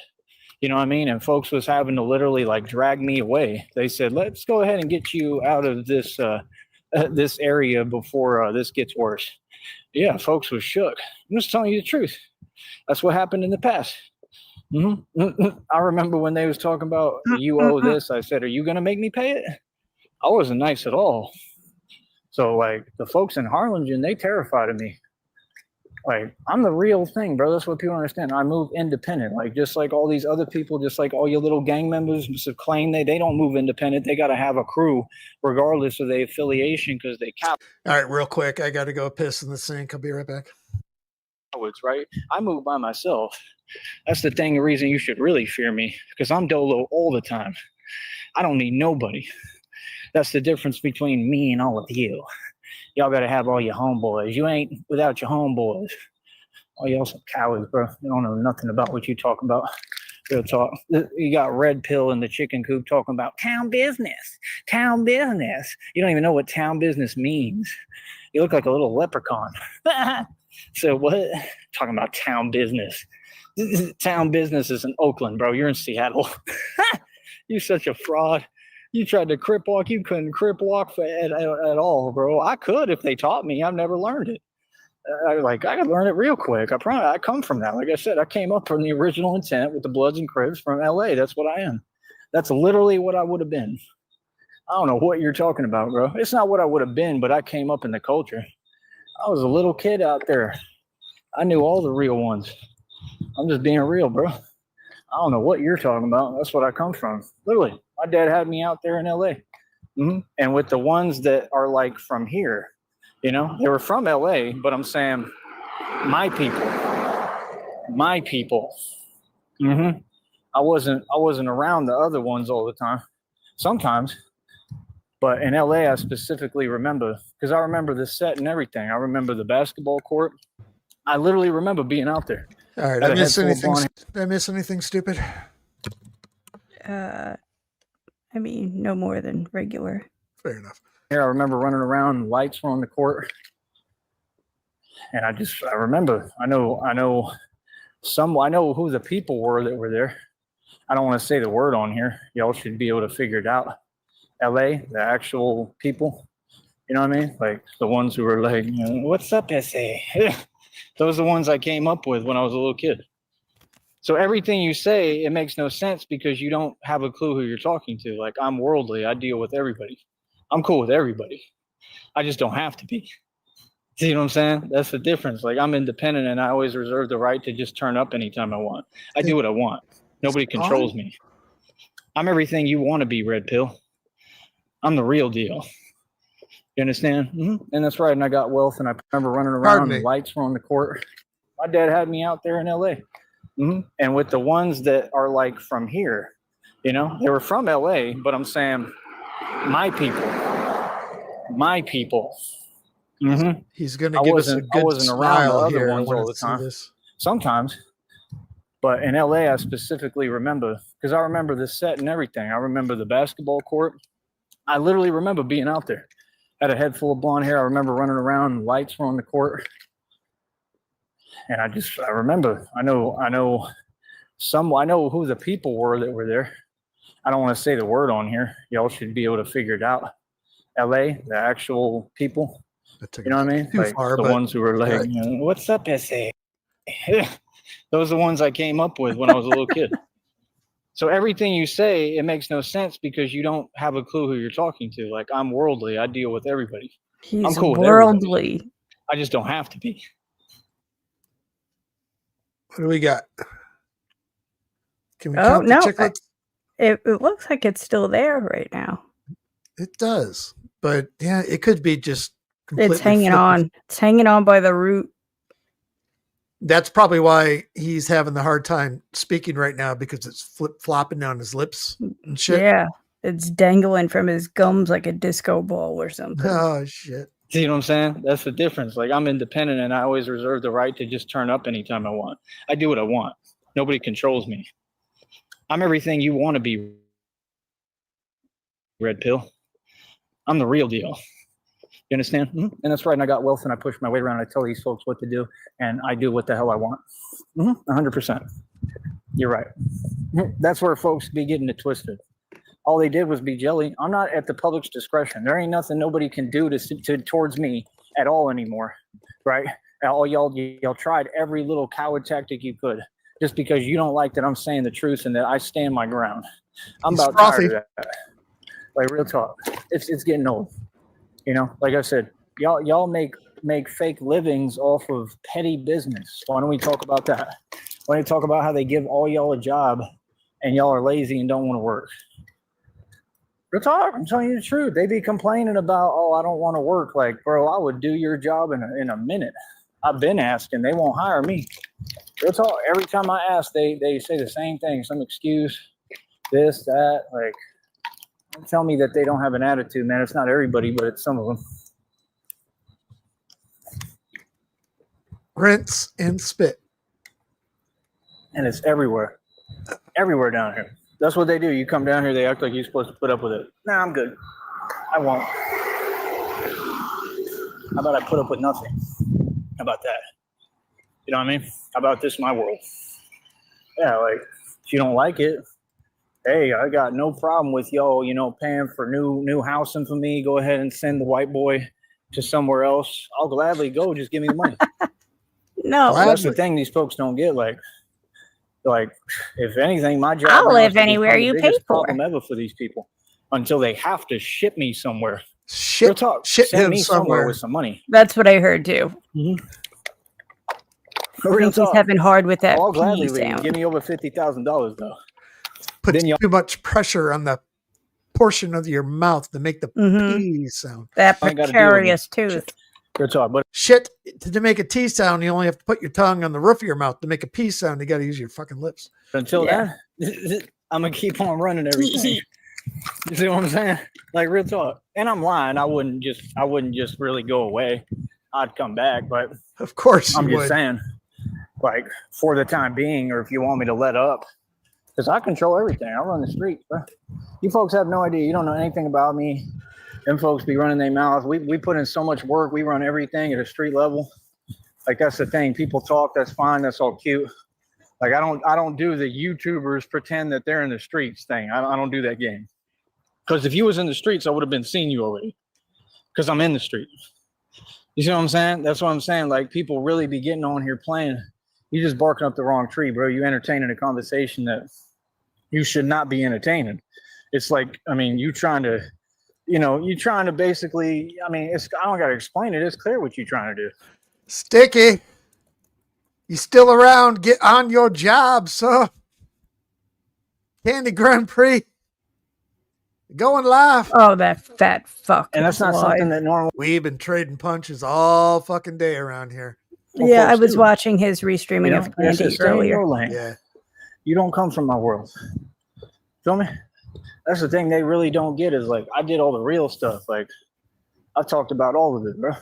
Speaker 3: You know what I mean? And folks was having to literally, like, drag me away. They said, let's go ahead and get you out of this this area before this gets worse. Yeah, folks was shook. I'm just telling you the truth. That's what happened in the past. I remember when they was talking about, you owe this. I said, are you going to make me pay it? I wasn't nice at all. So, like, the folks in Harlingen, they terrified of me. Like, I'm the real thing, bro. That's what people understand. I move independent. Like, just like all these other people, just like all your little gang members claim they don't move independent. They got to have a crew regardless of their affiliation because they cap.
Speaker 2: All right, real quick. I got to go piss in the sink. I'll be right back.
Speaker 3: Right? I move by myself. That's the thing, the reason you should really fear me, because I'm dolo all the time. I don't need nobody. That's the difference between me and all of you. Y'all got to have all your homeboys. You ain't without your homeboys. Oh, y'all some cowards, bro. You don't know nothing about what you talk about. Real talk. You got Red Pill in the chicken coop talking about town business. Town business. You don't even know what town business means. You look like a little leprechaun. So what? Talking about town business. Town business is in Oakland, bro. You're in Seattle. You're such a fraud. You tried to crip walk. You couldn't crip walk at all, bro. I could if they taught me. I've never learned it. I could learn it real quick. I come from that. Like I said, I came up from the original intent with the Bloods and Crips from LA. That's what I am. That's literally what I would have been. I don't know what you're talking about, bro. It's not what I would have been, but I came up in the culture. I was a little kid out there. I knew all the real ones. I'm just being real, bro. I don't know what you're talking about. That's what I come from. Literally, my dad had me out there in LA. And with the ones that are like from here, you know, they were from LA, but I'm saying my people. I wasn't around the other ones all the time. Sometimes. But in LA, I specifically remember, because I remember the set and everything. I remember the basketball court. I literally remember being out there.
Speaker 2: All right, did I miss anything stupid?
Speaker 4: I mean, no more than regular.
Speaker 2: Fair enough.
Speaker 3: Yeah, I remember running around, lights were on the court. And I remember, I know who the people were that were there. I don't want to say the word on here. Y'all should be able to figure it out. LA, the actual people, you know what I mean? Like the ones who were like, you know, what's up, SA? Those are the ones I came up with when I was a little kid. So everything you say, it makes no sense because you don't have a clue who you're talking to. Like, I'm worldly. I deal with everybody. I'm cool with everybody. I just don't have to be. See what I'm saying? That's the difference. Like, I'm independent and I always reserve the right to just turn up anytime I want. I do what I want. Nobody controls me. I'm everything you want to be, Red Pill. I'm the real deal. You understand? And that's right. And I got wealth, and I remember running around. The lights were on the court. My dad had me out there in LA. And with the ones that are like from here, you know, they were from LA, but I'm saying my people. Mm-hmm.
Speaker 2: He's going to give us a good smile here
Speaker 3: ones all the time. Sometimes. But in LA, I specifically remember, because I remember the set and everything. I remember the basketball court. I literally remember being out there. Had a head full of blonde hair. I remember running around, and lights were on the court. And I remember, I know who the people were that were there. I don't want to say the word on here. Y'all should be able to figure it out. LA, the actual people. You know what I mean? Like far, the ones who were like, what's up, SA? Those are the ones I came up with when I was a little kid. So everything you say, it makes no sense because you don't have a clue who you're talking to. Like, I'm worldly. I deal with everybody. I'm cool with everybody. I just don't have to be.
Speaker 2: What do we got? Can we count the chiclets?
Speaker 4: It looks like it's still there right now.
Speaker 2: It does. But yeah, it could be just completely
Speaker 4: It's hanging on. It's hanging on by the root.
Speaker 2: That's probably why he's having the hard time speaking right now, because it's flip-flopping down his lips and shit.
Speaker 4: Yeah. It's dangling from his gums like a disco ball or something.
Speaker 2: Oh, shit.
Speaker 3: See what I'm saying? That's the difference. Like, I'm independent and I always reserve the right to just turn up anytime I want. I do what I want. Nobody controls me. I'm everything you want to be, Red Pill. I'm the real deal. You understand? Mm-hmm. And that's right. And I got wealth and I push my way around. And I tell these folks what to do and I do what the hell I want. 100%. You're right. That's where folks be getting it twisted. All they did was be jelly. I'm not at the public's discretion. There ain't nothing nobody can do towards me at all anymore, right? All y'all tried every little coward tactic you could, just because you don't like that I'm saying the truth and that I stand my ground. I'm about tired of that. Like, real talk. It's getting old. You know, like I said, y'all make fake livings off of petty business. Why don't we talk about that? Why don't we talk about how they give all y'all a job and y'all are lazy and don't want to work? Real talk, I'm telling you the truth. They be complaining about, oh, I don't want to work. Like, bro, I would do your job in a minute. I've been asking. They won't hire me. Real talk. Every time I ask, they say the same thing. Some excuse, this, that. Like, don't tell me that they don't have an attitude, man. It's not everybody, but it's some of them.
Speaker 2: Rinse and spit.
Speaker 3: And it's everywhere. Everywhere down here. That's what they do. You come down here, they act like you're supposed to put up with it. Nah, I'm good. I won't. How about I put up with nothing? How about that? You know what I mean? How about this, my world? Yeah, like, if you don't like it, hey, I got no problem with y'all, paying for new housing for me. Go ahead and send the white boy to somewhere else. I'll gladly go. Just give me the money.
Speaker 4: No.
Speaker 3: Well, that's the thing these folks don't get. Like, if anything, my job.
Speaker 4: I'll live anywhere you pay for.
Speaker 3: Problem ever for these people until they have to ship me somewhere.
Speaker 2: Ship
Speaker 3: send me somewhere with some money.
Speaker 4: That's what I heard too.
Speaker 3: Mm-hmm.
Speaker 4: He's having hard with that.
Speaker 3: I'll gladly leave. Give me over $50,000 though.
Speaker 2: Put too much pressure on the portion of your mouth to make the P sound.
Speaker 4: That precarious tooth.
Speaker 3: Good talk, but
Speaker 2: shit, to make a T sound, you only have to put your tongue on the roof of your mouth. To make a P sound, you got to use your fucking lips.
Speaker 3: Until then, I'm gonna keep on running everything. You see what I'm saying? Like, real talk. And I'm lying. I wouldn't just really go away. I'd come back, but
Speaker 2: of course
Speaker 3: I'm just saying, like, for the time being, or if you want me to let up, because I control everything. I run the streets, bro. You folks have no idea. You don't know anything about me. Them folks be running their mouths. We put in so much work. We run everything at a street level. Like, that's the thing. People talk. That's fine. That's all cute. Like, I don't do the YouTubers pretend that they're in the streets thing. I don't do that game. Because if you was in the streets, I would have been seeing you already. Because I'm in the street. You see what I'm saying? That's what I'm saying. Like, people really be getting on here playing. You're just barking up the wrong tree, bro. You entertaining a conversation that you should not be entertaining. It's like, I mean, you trying to basically, I mean, I don't got to explain it. It's clear what you're trying to do.
Speaker 2: Sticky. You still around? Get on your job, sir. Candy Grand Prix. Going live.
Speaker 4: Oh, that fat fuck.
Speaker 3: And that's not something that normal.
Speaker 2: We've been trading punches all fucking day around here.
Speaker 4: Yeah, I was watching his restreaming of Candy earlier.
Speaker 2: Yeah.
Speaker 3: You don't come from my world. Feel me? That's the thing they really don't get is, like, I did all the real stuff. Like, I've talked about all of it, bro.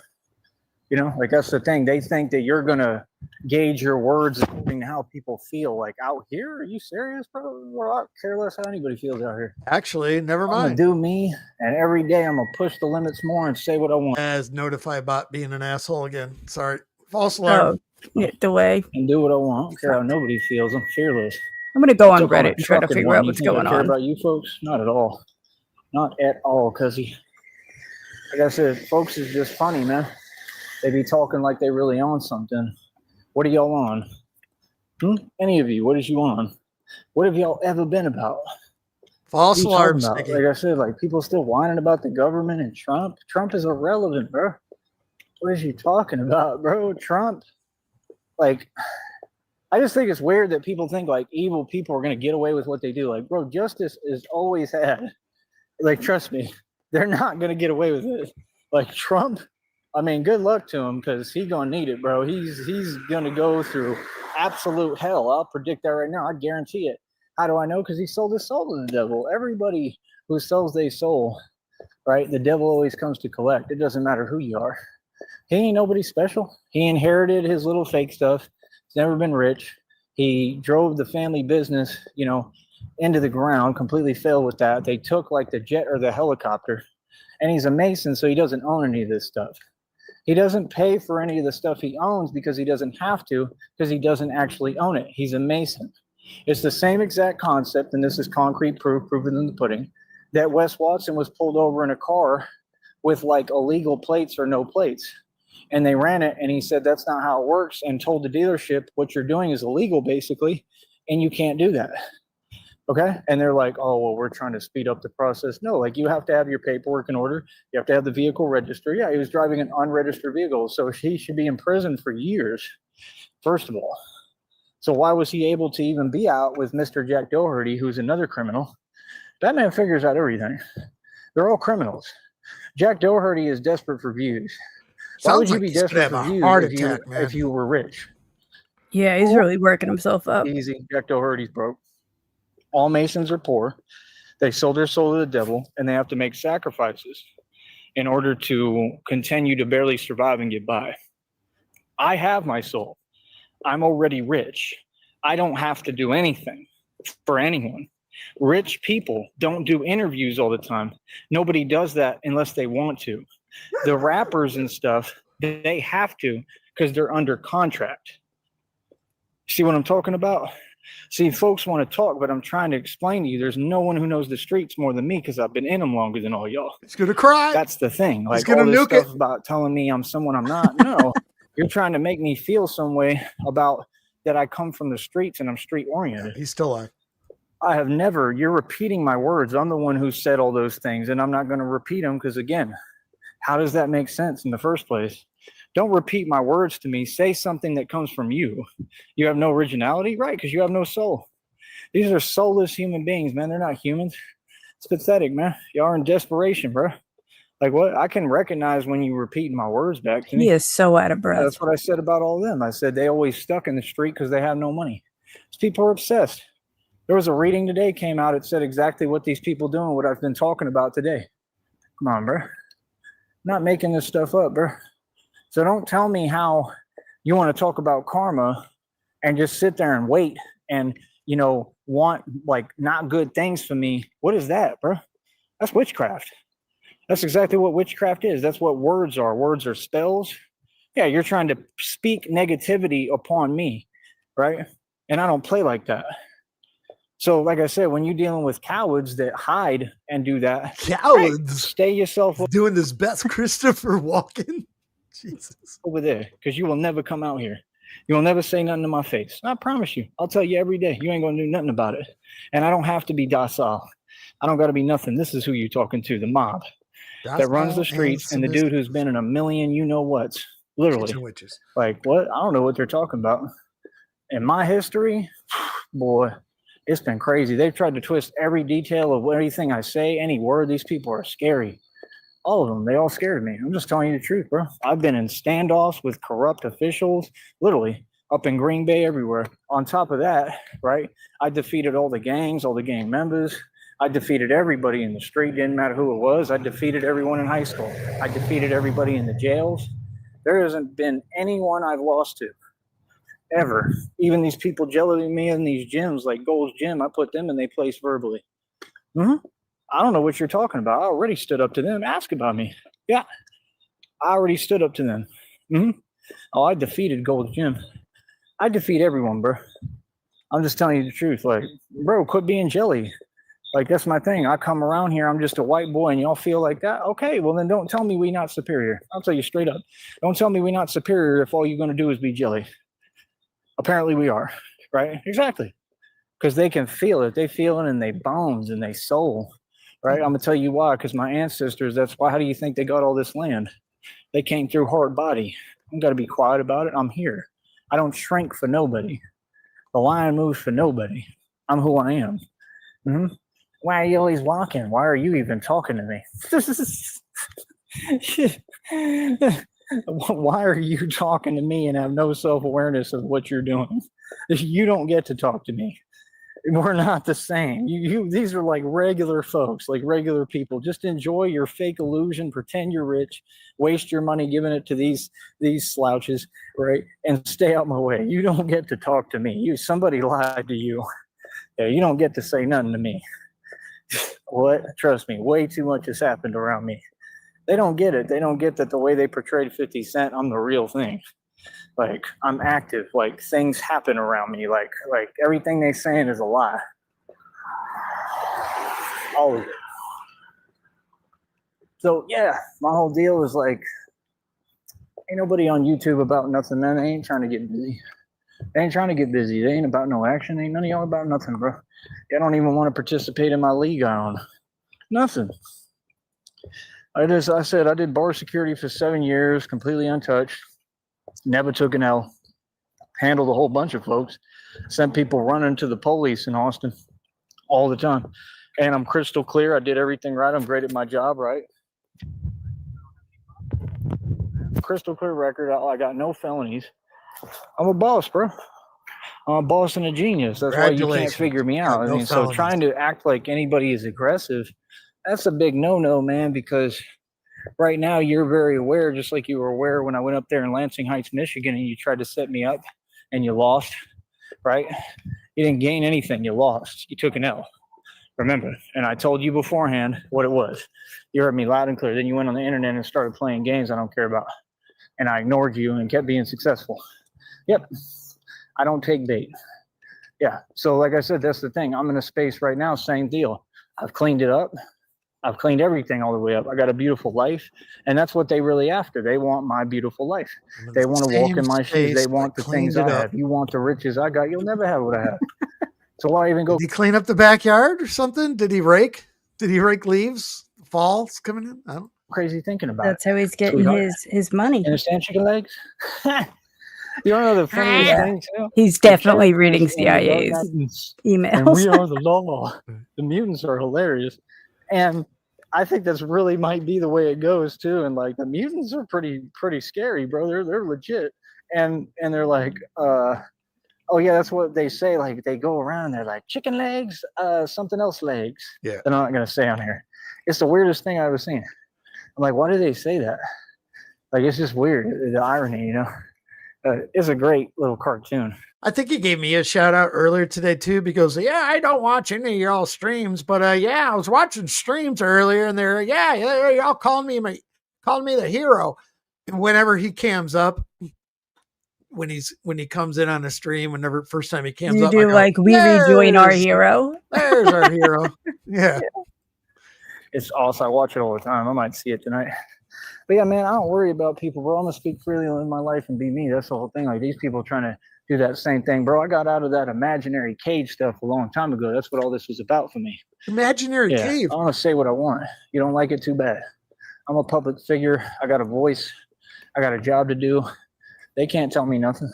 Speaker 3: You know, like that's the thing. They think that you're gonna gauge your words according to how people feel. Like out here, are you serious, bro? Well, I care less how anybody feels out here.
Speaker 2: Actually, never
Speaker 3: I'm gonna
Speaker 2: mind.
Speaker 3: do me, and every day I'm gonna push the limits more and say what I want.
Speaker 2: As notify bot being an asshole again. Sorry, false alarm.
Speaker 4: Yeah, delay.
Speaker 3: And do what I want. I don't care how nobody feels. I'm fearless.
Speaker 4: I'm gonna go on
Speaker 3: Took on a
Speaker 4: Reddit and try to
Speaker 3: trucking
Speaker 4: figure
Speaker 3: one.
Speaker 4: out
Speaker 3: You
Speaker 4: what's
Speaker 3: think I
Speaker 4: going
Speaker 3: care
Speaker 4: on.
Speaker 3: about you folks? Not at all. Not at all, cuzzy. Like I said, folks is just funny, man. They be talking like they really own something. What are y'all on? Any of you, what is you on? What have y'all ever been about?
Speaker 2: False alarm.
Speaker 3: Like I said, like people still whining about the government and Trump. Trump is irrelevant, bro. What is you talking about, bro? Trump. Like, I just think it's weird that people think like evil people are gonna get away with what they do. Like, bro, justice is always had. Like, trust me, they're not gonna get away with it. Like Trump, I mean, good luck to him because he's gonna need it, bro. He's gonna go through absolute hell. I'll predict that right now. I guarantee it. How do I know? Because he sold his soul to the devil. Everybody who sells their soul, right? The devil always comes to collect. It doesn't matter who you are. He ain't nobody special. He inherited his little fake stuff. He's never been rich. He drove the family business, you know, into the ground, completely failed with that. They took like the jet or the helicopter, and he's a Mason, so he doesn't own any of this stuff. He doesn't pay for any of the stuff he owns because he doesn't have to, because he doesn't actually own it. He's a Mason. It's the same exact concept, and this is concrete proof, proven in the pudding, that Wes Watson was pulled over in a car with like illegal plates or no plates. And they ran it, and he said that's not how it works, and told the dealership what you're doing is illegal, basically, and you can't do that. Okay? And they're like, oh, well, we're trying to speed up the process. No, like you have to have your paperwork in order. You have to have the vehicle registered. Yeah, he was driving an unregistered vehicle, so he should be in prison for years, first of all. So why was he able to even be out with Mr. Jack Doherty, who's another criminal? That man figures out everything. They're all criminals. Jack Doherty is desperate for views. Why would you be desperate for views if you were rich?
Speaker 4: Yeah, he's really working himself up.
Speaker 3: Easy. Jack Doherty's broke. All Masons are poor. They sold their soul to the devil, and they have to make sacrifices in order to continue to barely survive and get by. I have my soul. I'm already rich. I don't have to do anything for anyone. Rich people don't do interviews all the time. Nobody does that unless they want to. The rappers and stuff, they have to because they're under contract. See what I'm talking about? See, folks want to talk, but I'm trying to explain to you, there's no one who knows the streets more than me because I've been in them longer than all y'all.
Speaker 2: He's going to cry.
Speaker 3: That's the thing. Like
Speaker 2: all
Speaker 3: this stuff about telling me I'm someone I'm not. No, you're trying to make me feel some way about that I come from the streets and I'm street oriented.
Speaker 2: He's still alive.
Speaker 3: I have never. You're repeating my words. I'm the one who said all those things, and I'm not going to repeat them because, again, how does that make sense in the first place? Don't repeat my words to me. Say something that comes from you. You have no originality, right? Because you have no soul. These are soulless human beings, man. They're not humans. It's pathetic, man. Y'all are in desperation, bro. Like what? I can recognize when you repeat my words back to me.
Speaker 4: He is so out of breath.
Speaker 3: That's what I said about all of them. I said they always stuck in the street because they have no money. These people are obsessed. There was a reading today came out. It said exactly what these people doing, what I've been talking about today. Come on, bro. I'm not making this stuff up, bro. So don't tell me how you want to talk about karma and just sit there and wait and, you know, want like not good things for me. What is that, bro? That's witchcraft. That's exactly what witchcraft is. That's what words are. Words are spells. Yeah, you're trying to speak negativity upon me, right? And I don't play like that. So, like I said, when you're dealing with cowards that hide and do that,
Speaker 2: cowards,
Speaker 3: right, stay yourself
Speaker 2: doing this best Christopher Walken. Jesus.
Speaker 3: Over there, because you will never come out here. You will never say nothing to my face. I promise you. I'll tell you every day. You ain't going to do nothing about it. And I don't have to be docile. I don't got to be nothing. This is who you're talking to, the mob that runs the streets and the dude who's been in a million you-know-whats. Literally. Like, what? I don't know what they're talking about. In my history, boy, it's been crazy. They've tried to twist every detail of everything I say, any word. These people are scary. All of them, they all scared me. I'm just telling you the truth, bro. I've been in standoffs with corrupt officials, literally, up in Green Bay, everywhere. On top of that, right, I defeated all the gangs, all the gang members. I defeated everybody in the street, didn't matter who it was. I defeated everyone in high school. I defeated everybody in the jails. There hasn't been anyone I've lost to ever. Even these people jellying me in these gyms, like Gold's Gym, I put them in their place verbally. I don't know what you're talking about. I already stood up to them. Ask about me. Yeah, I already stood up to them. Oh, I defeated Gold's Gym. I defeat everyone, bro. I'm just telling you the truth. Like, bro, quit being jelly. Like, that's my thing. I come around here, I'm just a white boy, and y'all feel like that? Okay, well, then don't tell me we not superior. I'll tell you straight up. Don't tell me we not superior if all you're going to do is be jelly. Apparently we are, right? Exactly. Because they can feel it. They feel it in their bones and their soul, right? I'm going to tell you why. Because my ancestors, that's why. How do you think they got all this land? They came through hard body. I'm got to be quiet about it. I'm here. I don't shrink for nobody. The lion moves for nobody. I'm who I am. Why are you always walking? Why are you even talking to me? Why are you talking to me and have no self-awareness of what you're doing? You don't get to talk to me. We're not the same. These are like regular folks, like regular people. Just enjoy your fake illusion, pretend you're rich, waste your money giving it to these slouches, right? And stay out my way. You don't get to talk to me. Somebody lied to you. Yeah, you don't get to say nothing to me. What? Trust me, way too much has happened around me. They don't get it. They don't get that the way they portrayed 50 Cent, I'm the real thing. Like, I'm active. Like, things happen around me. Like everything they saying is a lie. All of it. So, yeah, my whole deal is like, ain't nobody on YouTube about nothing, man. They ain't trying to get busy. They ain't trying to get busy. They ain't about no action. Ain't none of y'all about nothing, bro. They don't even want to participate in my league on. Nothing. I said I did bar security for 7 years, completely untouched. Never took an L. Handled a whole bunch of folks. Sent people running to the police in Austin all the time. And I'm crystal clear. I did everything right. I'm great at my job, right? Crystal clear record. I got no felonies. I'm a boss, bro. I'm a boss and a genius. That's why you can't figure me out. I mean, so trying to act like anybody is aggressive, that's a big no-no, man, because right now you're very aware, just like you were aware when I went up there in Lansing Heights, Michigan, and you tried to set me up and you lost, right? You didn't gain anything. You lost. You took an L. Remember, and I told you beforehand what it was. You heard me loud and clear. Then you went on the internet and started playing games I don't care about. And I ignored you and kept being successful. Yep. I don't take bait. Yeah. So like I said, that's the thing. I'm in a space right now, same deal. I've cleaned it up. I've cleaned everything all the way up. I got a beautiful life. And that's what they really after. They want my beautiful life. They want to walk in my shoes. They want the things I have. You want the riches I got. You'll never have what I have. So why even go?
Speaker 2: Did he clean up the backyard or something? Did he rake? Did he rake leaves? Fall's coming in? I don't.
Speaker 3: Crazy thinking about
Speaker 4: That's how he's getting his money.
Speaker 3: Understand, chicken legs? You don't know the funniest thing too?
Speaker 4: He's definitely reading CIA's emails.
Speaker 3: And we are the law. The mutants are hilarious. And I think that's really might be the way it goes too. And like the mutants are pretty scary, bro. They're legit. And they're like, oh yeah, that's what they say. Like they go around, they're like chicken legs, something else legs.
Speaker 2: Yeah.
Speaker 3: That I'm not gonna say on here. It's the weirdest thing I've ever seen. I'm like, why do they say that? Like it's just weird. The irony, you know. It's a great little cartoon.
Speaker 2: I think he gave me a shout out earlier today too, because I don't watch any of y'all streams, but I was watching streams earlier, and they're y'all calling me the hero. And whenever he cams up, when he comes in on a stream, whenever first time he cams up,
Speaker 4: you do like we rejoin our hero.
Speaker 2: There's our hero. Yeah,
Speaker 3: it's awesome. I watch it all the time. I might see it tonight. But yeah, man, I don't worry about people, bro. I'm gonna speak freely in my life and be me. That's the whole thing. Like these people trying to do that same thing, bro. I got out of that imaginary cage stuff a long time ago. That's what all this was about for me.
Speaker 2: Imaginary cave.
Speaker 3: I want to say what I want. You don't like it, too bad. I'm a public figure. I got a voice. I got a job to do. They can't tell me nothing.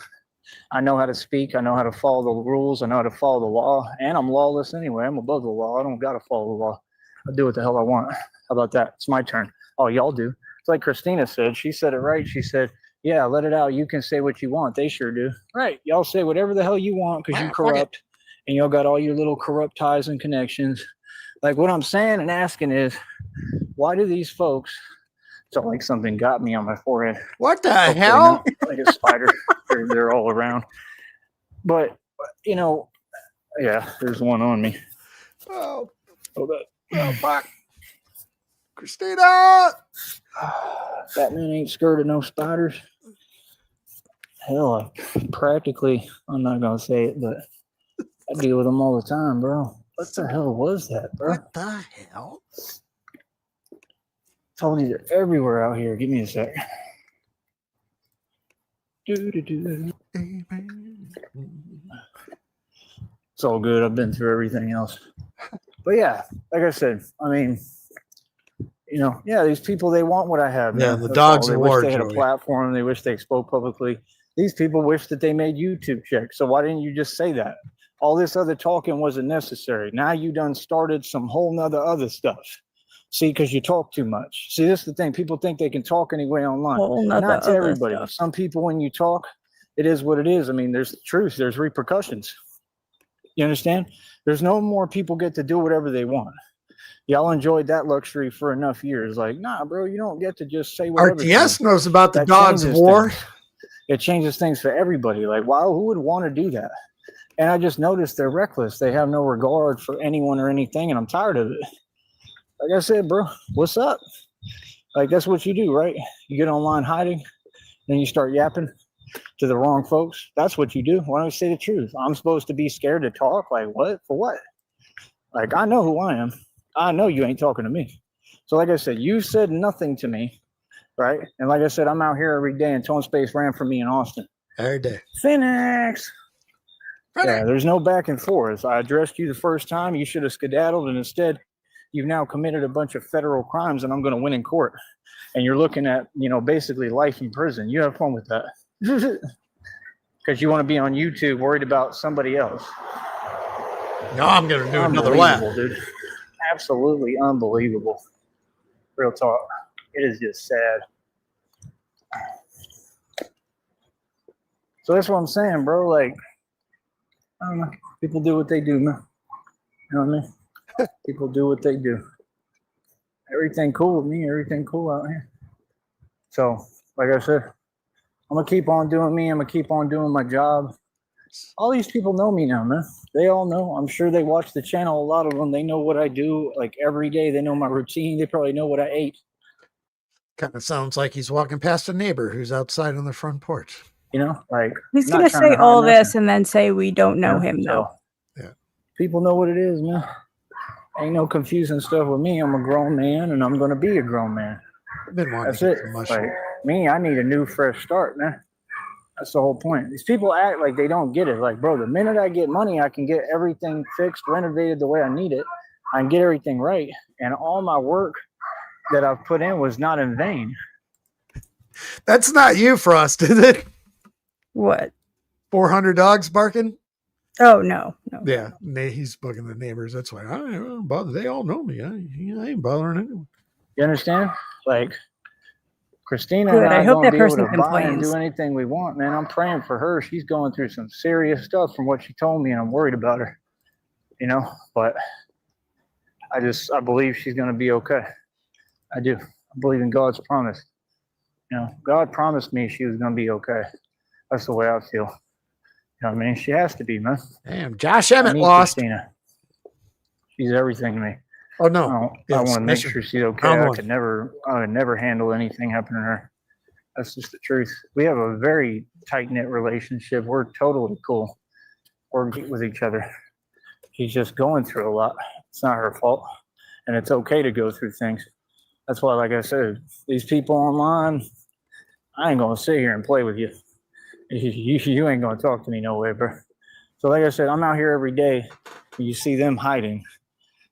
Speaker 3: I know how to speak. I know how to follow the rules. I know how to follow the law. And I'm lawless anyway. I'm above the law. I don't got to follow the law. I do what the hell I want. How about that? It's my turn. Oh, y'all do. It's like Christina said. She said it right. She said, yeah, let it out. You can say what you want. They sure do. Right. Y'all say whatever the hell you want because you corrupt. And y'all got all your little corrupt ties and connections. Like what I'm saying and asking is, why do these folks So like something got me on my forehead.
Speaker 2: What the
Speaker 3: Hopefully
Speaker 2: hell?
Speaker 3: not. Like a spider. they're all around. But yeah, there's one on me.
Speaker 2: Oh,
Speaker 3: Hold up.
Speaker 2: oh fuck. Christina!
Speaker 3: Batman ain't scared of no spiders. Hell, I'm not gonna say it, but I deal with them all the time, bro. What the hell was that, bro?
Speaker 2: What the hell?
Speaker 3: Told you they're everywhere out here. Give me a sec. It's all good. I've been through everything else. But yeah, like I said, I mean, these people, they want what I have.
Speaker 2: Yeah,
Speaker 3: man.
Speaker 2: the
Speaker 3: That's
Speaker 2: dogs
Speaker 3: all.
Speaker 2: of
Speaker 3: They
Speaker 2: war,
Speaker 3: wish they had
Speaker 2: Joey.
Speaker 3: a platform. They wish they spoke publicly. These people wish that they made YouTube checks. So why didn't you just say that? All this other talking wasn't necessary. Now you done started some whole nother other stuff. See, because you talk too much. See, this is the thing. People think they can talk anyway online. Not to everybody. But some people, when you talk, it is what it is. I mean, there's truth. There's repercussions. You understand? There's no more people get to do whatever they want. Y'all enjoyed that luxury for enough years. Like, nah, bro, you don't get to just say whatever.
Speaker 2: RTS knows about the dogs of war.
Speaker 3: It changes things for everybody. Like, wow, who would want to do that? And I just noticed they're reckless. They have no regard for anyone or anything, and I'm tired of it. Like I said, bro, what's up? Like, that's what you do, right? You get online hiding, then you start yapping to the wrong folks. That's what you do. Why don't you say the truth? I'm supposed to be scared to talk? Like, what? For what? Like, I know who I am. I know you ain't talking to me. So like I said, you said nothing to me, right? And like I said, I'm out here every day, and Tone Space ran for me in Austin.
Speaker 2: Every day.
Speaker 3: Phoenix. Yeah, there's no back and forth. I addressed you the first time. You should have skedaddled, and instead, you've now committed a bunch of federal crimes, and I'm going to win in court. And you're looking at, basically life in prison. You have fun with that. Because you want to be on YouTube worried about somebody else.
Speaker 2: No, I'm going to do another lap.
Speaker 3: Dude. Absolutely unbelievable. Real talk. It is just sad. So that's what I'm saying, bro. Like, I don't know. People do what they do, man. You know what I mean? People do what they do. Everything cool with me. Everything cool out here. So, like I said, I'm going to keep on doing me. I'm going to keep on doing my job. All these people know me now, man. They all know. I'm sure they watch the channel. A lot of them, they know what I do like every day. They know my routine. They probably know what I ate.
Speaker 2: Kind of sounds like he's walking past a neighbor who's outside on the front porch.
Speaker 3: Like
Speaker 4: he's going to say all this and then say we don't know him, though.
Speaker 2: Yeah.
Speaker 3: People know what it is, man. Ain't no confusing stuff with me. I'm a grown man, and I'm going to be a grown man.
Speaker 2: I've been wanting
Speaker 3: That's it. Like me, I need a new, fresh start, man. That's the whole point. These people act like they don't get it. Like, bro, the minute I get money, I can get everything fixed, renovated the way I need it. I can get everything right. And all my work that I've put in was not in vain.
Speaker 2: That's not you, Frost, is it?
Speaker 4: What?
Speaker 2: 400 dogs barking?
Speaker 4: Oh, no.
Speaker 2: Yeah, he's bugging the neighbors. That's why I don't bother. They all know me. I ain't bothering anyone.
Speaker 3: You understand? Like, Christina
Speaker 4: Good.
Speaker 3: and
Speaker 4: I hope
Speaker 3: don't
Speaker 4: that
Speaker 3: be able
Speaker 4: person
Speaker 3: to buy and
Speaker 4: complains.
Speaker 3: do anything we want, man. I'm praying for her. She's going through some serious stuff from what she told me, and I'm worried about her. But I believe she's going to be okay. I do. I believe in God's promise. God promised me she was going to be okay. That's the way I feel. You know what I mean? She has to be, man.
Speaker 2: Damn, Josh Emmett lost.
Speaker 3: Christina. She's everything to me.
Speaker 2: Oh no!
Speaker 3: I want to make sure she's okay. I could never handle anything happening to her. That's just the truth. We have a very tight-knit relationship. We're totally cool. We're with each other. She's just going through a lot. It's not her fault. And it's okay to go through things. That's why, like I said, these people online, I ain't going to sit here and play with you. You ain't going to talk to me no way, bro. So like I said, I'm out here every day. And you see them hiding.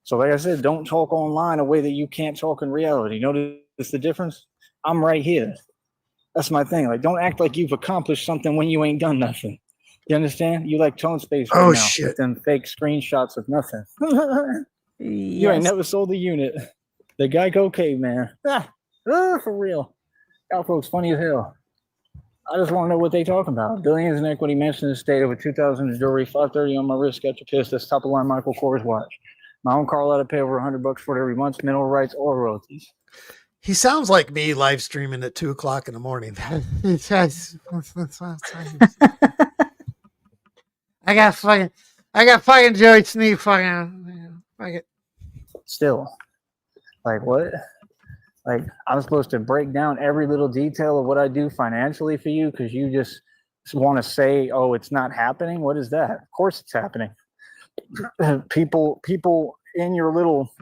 Speaker 3: So like I said, don't talk online a way that you can't talk in reality. Notice the difference? I'm right here. That's my thing. Like, don't act like you've accomplished something when you ain't done nothing. You understand? You like Tone Space right now.
Speaker 2: Shit.
Speaker 3: With them fake screenshots of nothing.
Speaker 4: Yes.
Speaker 3: You ain't never sold a unit. The Geico caveman. For real. Y'all folks funny as hell. I just want to know what they talking about. Billions in equity mentioned in the state over 2,000 in jewelry, 530 on my wrist, got your piss. That's top of line Michael Kors watch. My own car let to pay over $100 for it every month, mineral rights or royalties.
Speaker 2: He sounds like me live streaming at 2:00 in the morning. I got fucking Joey Sneed fucking.
Speaker 3: Still, like what? Like I'm supposed to break down every little detail of what I do financially for you because you just want to say, "Oh, it's not happening." What is that? Of course, it's happening. People in your little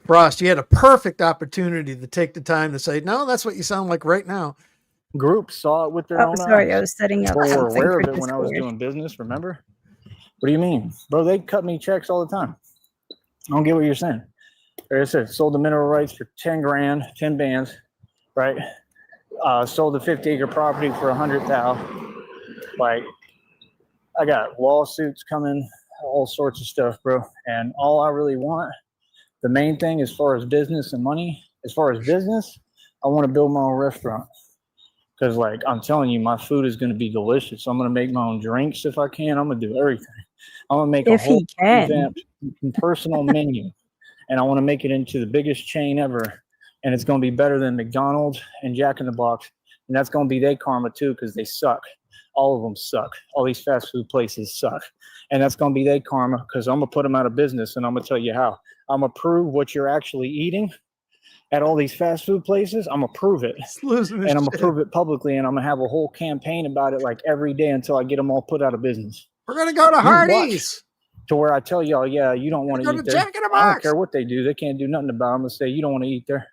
Speaker 2: Frost, you had a perfect opportunity to take the time to say, "No, that's what you sound like right now."
Speaker 3: group saw it with their own
Speaker 4: sorry,
Speaker 3: eyes.
Speaker 4: I was setting up.
Speaker 3: People were
Speaker 4: something
Speaker 3: aware
Speaker 4: for
Speaker 3: of it when I was
Speaker 4: Discord.
Speaker 3: doing business. Remember? What do you mean, bro? They cut me checks all the time. I don't get what you're saying. Like I said, sold the mineral rights for 10 grand, 10 bands, right? Sold the 50-acre property for 100,000. Like, I got lawsuits coming, all sorts of stuff, bro. And all I really want, the main thing as far as business and money, as far as business, I want to build my own restaurant. Because, like, I'm telling you, my food is going to be delicious. I'm going to make my own drinks if I can. I'm going to do everything. I'm going to make a whole revamped personal menu. And I want to make it into the biggest chain ever. And it's going to be better than McDonald's and Jack in the Box. And that's going to be their karma, too, because they suck. All of them suck. All these fast food places suck. And that's going to be their karma because I'm going to put them out of business. And I'm going to tell you how. I'm going to prove what you're actually eating at all these fast food places. I'm going to prove it. And I'm going to prove it publicly. And I'm going to have a whole campaign about it like every day until I get them all put out of business.
Speaker 2: We're going to go to Hardee's.
Speaker 3: To where I tell y'all, yeah, you don't want to eat there.
Speaker 2: Jack in the Box.
Speaker 3: I don't care what they do. They can't do nothing about it. I'm going to say, you don't want to eat there.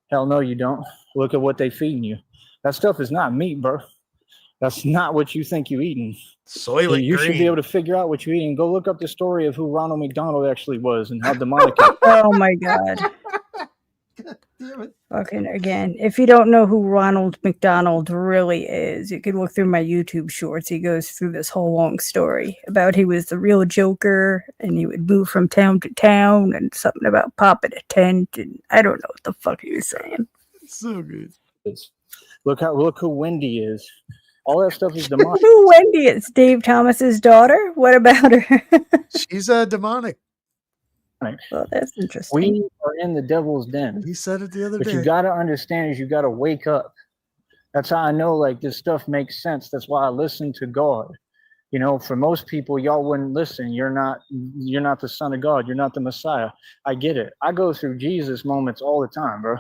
Speaker 3: Hell no, you don't. Look at what they feeding you. That stuff is not meat, bro. That's not what you think you're eating.
Speaker 2: Soylent
Speaker 3: You should
Speaker 2: green.
Speaker 3: be able to figure out what you're eating. Go look up the story of who Ronald McDonald actually was and how demonic
Speaker 4: Oh, my God.
Speaker 2: Damn it.
Speaker 4: Fucking again. If you don't know who Ronald McDonald really is, you could look through my YouTube shorts. He goes through this whole long story about he was the real Joker and he would move from town to town and something about popping a tent and I don't know what the fuck he was saying.
Speaker 2: So good.
Speaker 3: Look who Wendy is. All that stuff is demonic.
Speaker 4: Who Wendy is? Dave Thomas's daughter? What about her?
Speaker 2: She's a demonic.
Speaker 4: Well, that's interesting.
Speaker 3: We are in the devil's den.
Speaker 2: He said it the other
Speaker 3: But
Speaker 2: day.
Speaker 3: you got to understand is you got to wake up. That's how I know like this stuff makes sense. That's why I listen to God. You know, for most people, y'all wouldn't listen. You're not the Son of God. You're not the Messiah. I get it. I go through Jesus moments all the time, bro,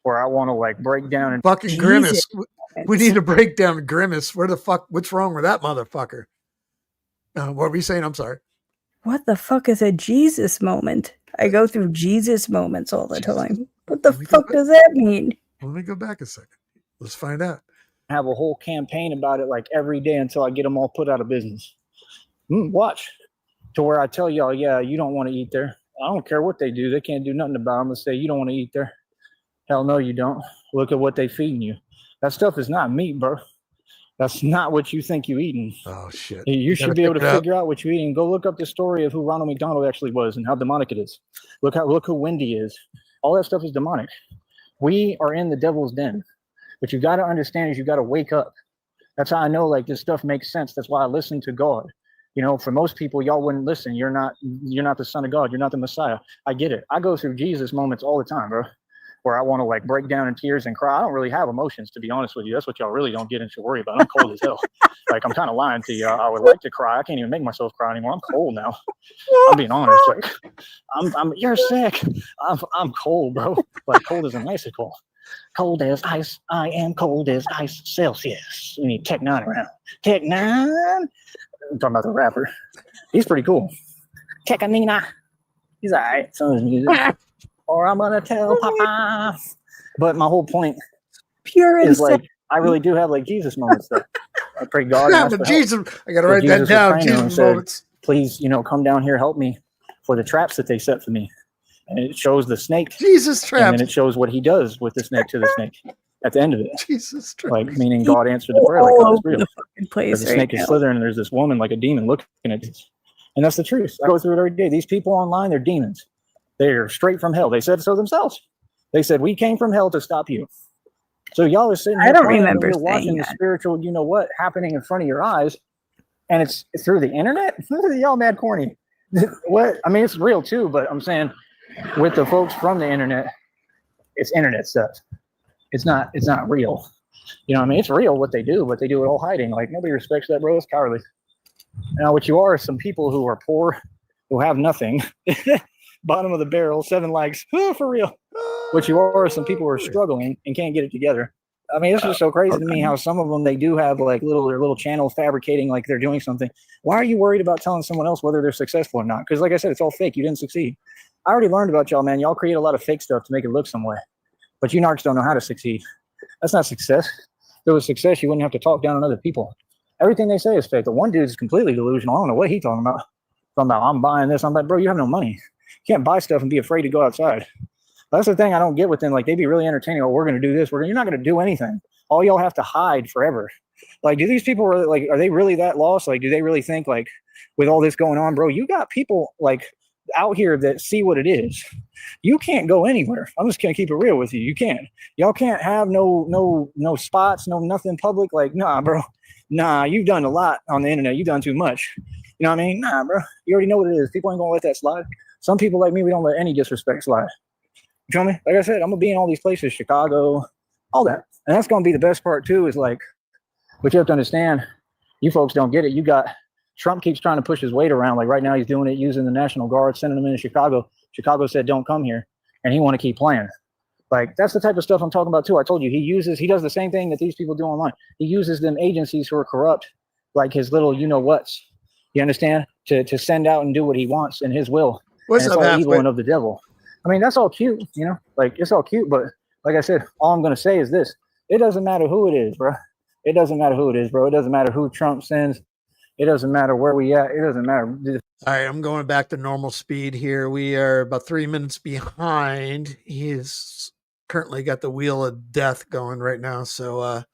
Speaker 3: where I want to like break down and
Speaker 2: fucking
Speaker 4: Jesus.
Speaker 2: Grimace. We need to break down Grimace. Where the fuck? What's wrong with that motherfucker? What were we saying? I'm sorry.
Speaker 4: What the fuck is a Jesus moment? I go through Jesus moments all the time. What the fuck does that mean?
Speaker 2: Let me go back a second. Let's find out.
Speaker 3: have a whole campaign about it like every day until I get them all put out of business. Watch. To where I tell y'all, yeah, you don't want to eat there. I don't care what they do. They can't do nothing about it. I'm going to say, you don't want to eat there. Hell no, you don't. Look at what they feeding you. That stuff is not meat, bro. That's not what you think you're eating.
Speaker 2: Oh, shit.
Speaker 3: You should be able to figure out what you're eating. Go look up the story of who Ronald McDonald actually was and how demonic it is. Look who Wendy is. All that stuff is demonic. We are in the devil's den. But you got to understand is you got to wake up. That's how I know like this stuff makes sense. That's why I listen to God. You know, for most people, y'all wouldn't listen. You're not the Son of God. You're not the Messiah. I get it. I go through Jesus moments all the time, bro, where I want to like break down in tears and cry. I don't really have emotions, to be honest with you. That's what y'all really don't get into worry about. I'm cold as hell. Like, I'm kind of lying to you. I would like to cry. I can't even make myself cry anymore. I'm cold now. I'm being honest. Like, you're sick. I'm cold, bro. Like, cold as an icicle. Cold as ice. I am cold as ice Celsius. We need Tech 9 around. Tech 9. I'm talking about the rapper. He's pretty cool. Tekanina. He's all right. Some of his music. Or I'm gonna tell Papa. But my whole point is like I really do have like Jesus moments though. I pray God.
Speaker 2: Yeah, but Jesus, I gotta write that down. Jesus moments.
Speaker 3: Please, come down here, help me for the traps that they set for me. And it shows the snake.
Speaker 2: Jesus traps.
Speaker 3: And then it shows what he does with the snake to the snake at the end of it.
Speaker 2: Jesus traps.
Speaker 3: Like meaning God answered the prayer. Like God is real.
Speaker 4: The
Speaker 3: snake is slithering and there's this woman like a demon looking at this. And that's the truth. I go through it every day. These people online, they're demons. They're straight from hell. They said so themselves. They said, we came from hell to stop you. So y'all are sitting
Speaker 4: I don't remember
Speaker 3: you're watching the spiritual, what, happening in front of your eyes. And it's through the internet? Y'all mad corny. What? I mean, it's real too, but I'm saying with the folks from the internet, it's internet stuff. It's not real. You know what I mean? It's real what they do, but they do it all hiding. Like, nobody respects that, bro. It's cowardly. Now, what you are some people who are poor, who have nothing. Bottom of the barrel, 7 likes. Oh, for real. What you are some people who are struggling and can't get it together. I mean, it's just so crazy to me how some of them, they do have like their little channels fabricating like they're doing something. Why are you worried about telling someone else whether they're successful or not? Because like I said, it's all fake. You didn't succeed. I already learned about y'all, man. Y'all create a lot of fake stuff to make it look some way. But you narcs don't know how to succeed. That's not success. If it was success, you wouldn't have to talk down on other people. Everything they say is fake. The one dude is completely delusional. I don't know what he's talking about. I'm buying this. I'm like, bro, you have no money. You can't buy stuff and be afraid to go outside. That's the thing I don't get with them. Like, they be really entertaining. Oh, we're going to do this. You're not going to do anything. All y'all have to hide forever. Like, do these people really, like, are they really that lost? Like, do they really think, like, with all this going on, bro, you got people like out here that see what it is. You can't go anywhere. I'm just going to keep it real with you. You can't. Y'all can't have no spots, no nothing public. Like, nah, bro. Nah, you've done a lot on the internet. You've done too much. You know what I mean? Nah, bro. You already know what it is. People ain't going to let that slide. Some people like me, we don't let any disrespect slide. You feel me? Like I said, I'm going to be in all these places, Chicago, all that. And that's going to be the best part, too, is like, what you have to understand, you folks don't get it. You got Trump keeps trying to push his weight around. Like right now, he's doing it using the National Guard, sending them into Chicago. Chicago said, don't come here. And he want to keep playing. Like, that's the type of stuff I'm talking about, too. I told you, he does the same thing that these people do online. He uses them agencies who are corrupt, like his little you-know-whats. You understand? To send out and do what he wants in his will. It's all evil and of the devil. I mean, that's all cute, you know? Like, it's all cute, but like I said, all I'm going to say is this. It doesn't matter who it is, bro. It doesn't matter who it is, bro. It doesn't matter who Trump sends. It doesn't matter where we at. It doesn't matter.
Speaker 2: All right, I'm going back to normal speed here. We are about 3 minutes behind. He's currently got the wheel of death going right now. So, I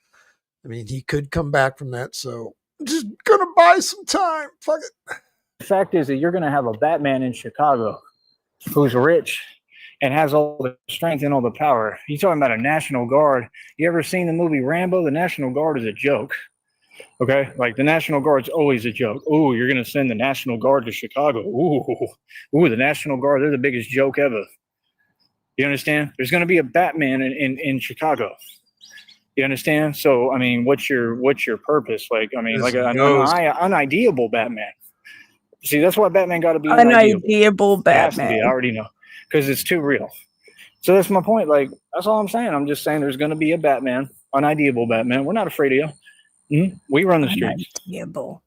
Speaker 2: mean, he could come back from that. So I'm just going to buy some time. Fuck it.
Speaker 3: The fact is that you're going to have a Batman in Chicago who's rich and has all the strength and all the power. You're talking about a National Guard. You ever seen the movie Rambo? The National Guard is a joke. Okay? Like, the National Guard's always a joke. Ooh, you're going to send the National Guard to Chicago. Ooh, the National Guard, they're the biggest joke ever. You understand? There's going to be a Batman in Chicago. You understand? So, I mean, what's your purpose? Like, I mean, like an unideable Batman. See, that's why Batman got to be
Speaker 4: unideable Batman.
Speaker 3: I already know. Because it's too real. So that's my point. Like, that's all I'm saying. I'm just saying there's going to be a Batman, unideable Batman. We're not afraid of you. Mm-hmm. We run the streets.
Speaker 4: Unideable.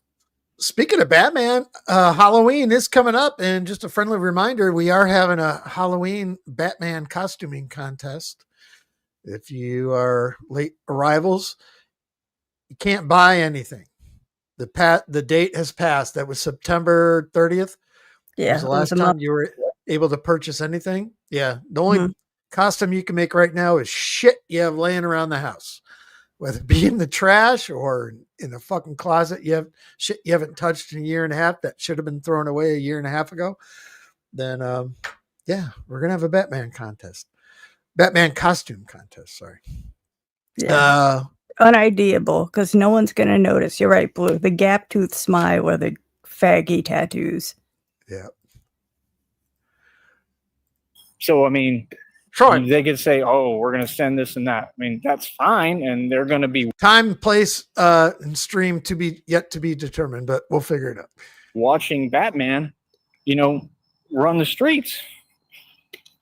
Speaker 2: Speaking of Batman, Halloween is coming up, and just a friendly reminder, we are having a Halloween Batman costuming contest. If you are late arrivals, you can't buy anything. The date has passed. That was September 30th.
Speaker 4: Yeah.
Speaker 2: Was the last time you were able to purchase anything. Yeah. The only costume you can make right now is shit you have laying around the house, whether it be in the trash or in a fucking closet. You have shit you haven't touched in a year and a half that should have been thrown away a year and a half ago. Then, yeah, we're going to have a Batman costume contest. Sorry.
Speaker 4: Yeah. Unideable, because no one's going to notice. You're right, Blue. The gap tooth smile or the faggy tattoos.
Speaker 2: Yeah.
Speaker 3: So, I mean,
Speaker 2: Troy,
Speaker 3: they could say, oh, we're going to send this and that. I mean, that's fine. And they're going to be
Speaker 2: time, place, and stream to be yet to be determined, but we'll figure it out.
Speaker 3: Watching Batman, you know, run the streets.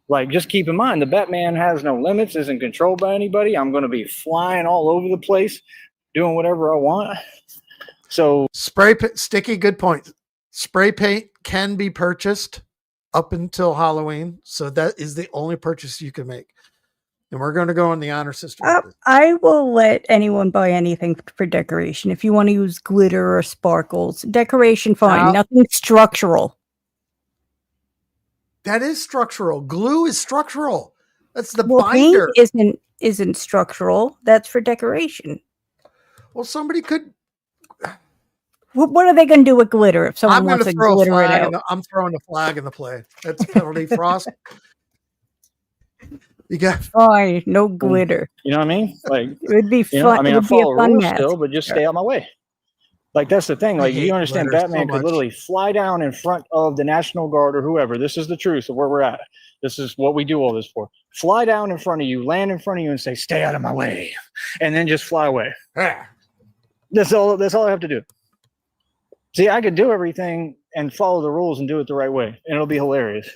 Speaker 3: Like, just keep in mind, the Batman has no limits, isn't controlled by anybody. I'm going to be flying all over the place, doing whatever I want. So
Speaker 2: Sticky, good point. Spray paint can be purchased up until Halloween. So that is the only purchase you can make. And we're going to go on the honor system.
Speaker 4: I will let anyone buy anything for decoration. If you want to use glitter or sparkles, decoration, fine. Nothing structural.
Speaker 2: That is structural. Glue is structural. That's the binder.
Speaker 4: Paint isn't structural. That's for decoration.
Speaker 2: Well, somebody could.
Speaker 4: What are they going to do with glitter if someone wants to glitter it out?
Speaker 2: I'm throwing a flag in the play. That's penalty, Frost. You got
Speaker 4: fine. No glitter.
Speaker 3: You know what I mean? Like,
Speaker 4: it would be fun.
Speaker 3: I mean, I follow rules still, but just stay out of my way. Like, that's the thing. Like, you understand, Batman
Speaker 2: so
Speaker 3: could literally fly down in front of the National Guard or whoever. This is the truth of where we're at. This is what we do all this for. Fly down in front of you, land in front of you, and say, "Stay out of my way," and then just fly away. That's all I have to do. See, I could do everything and follow the rules and do it the right way, and it'll be hilarious.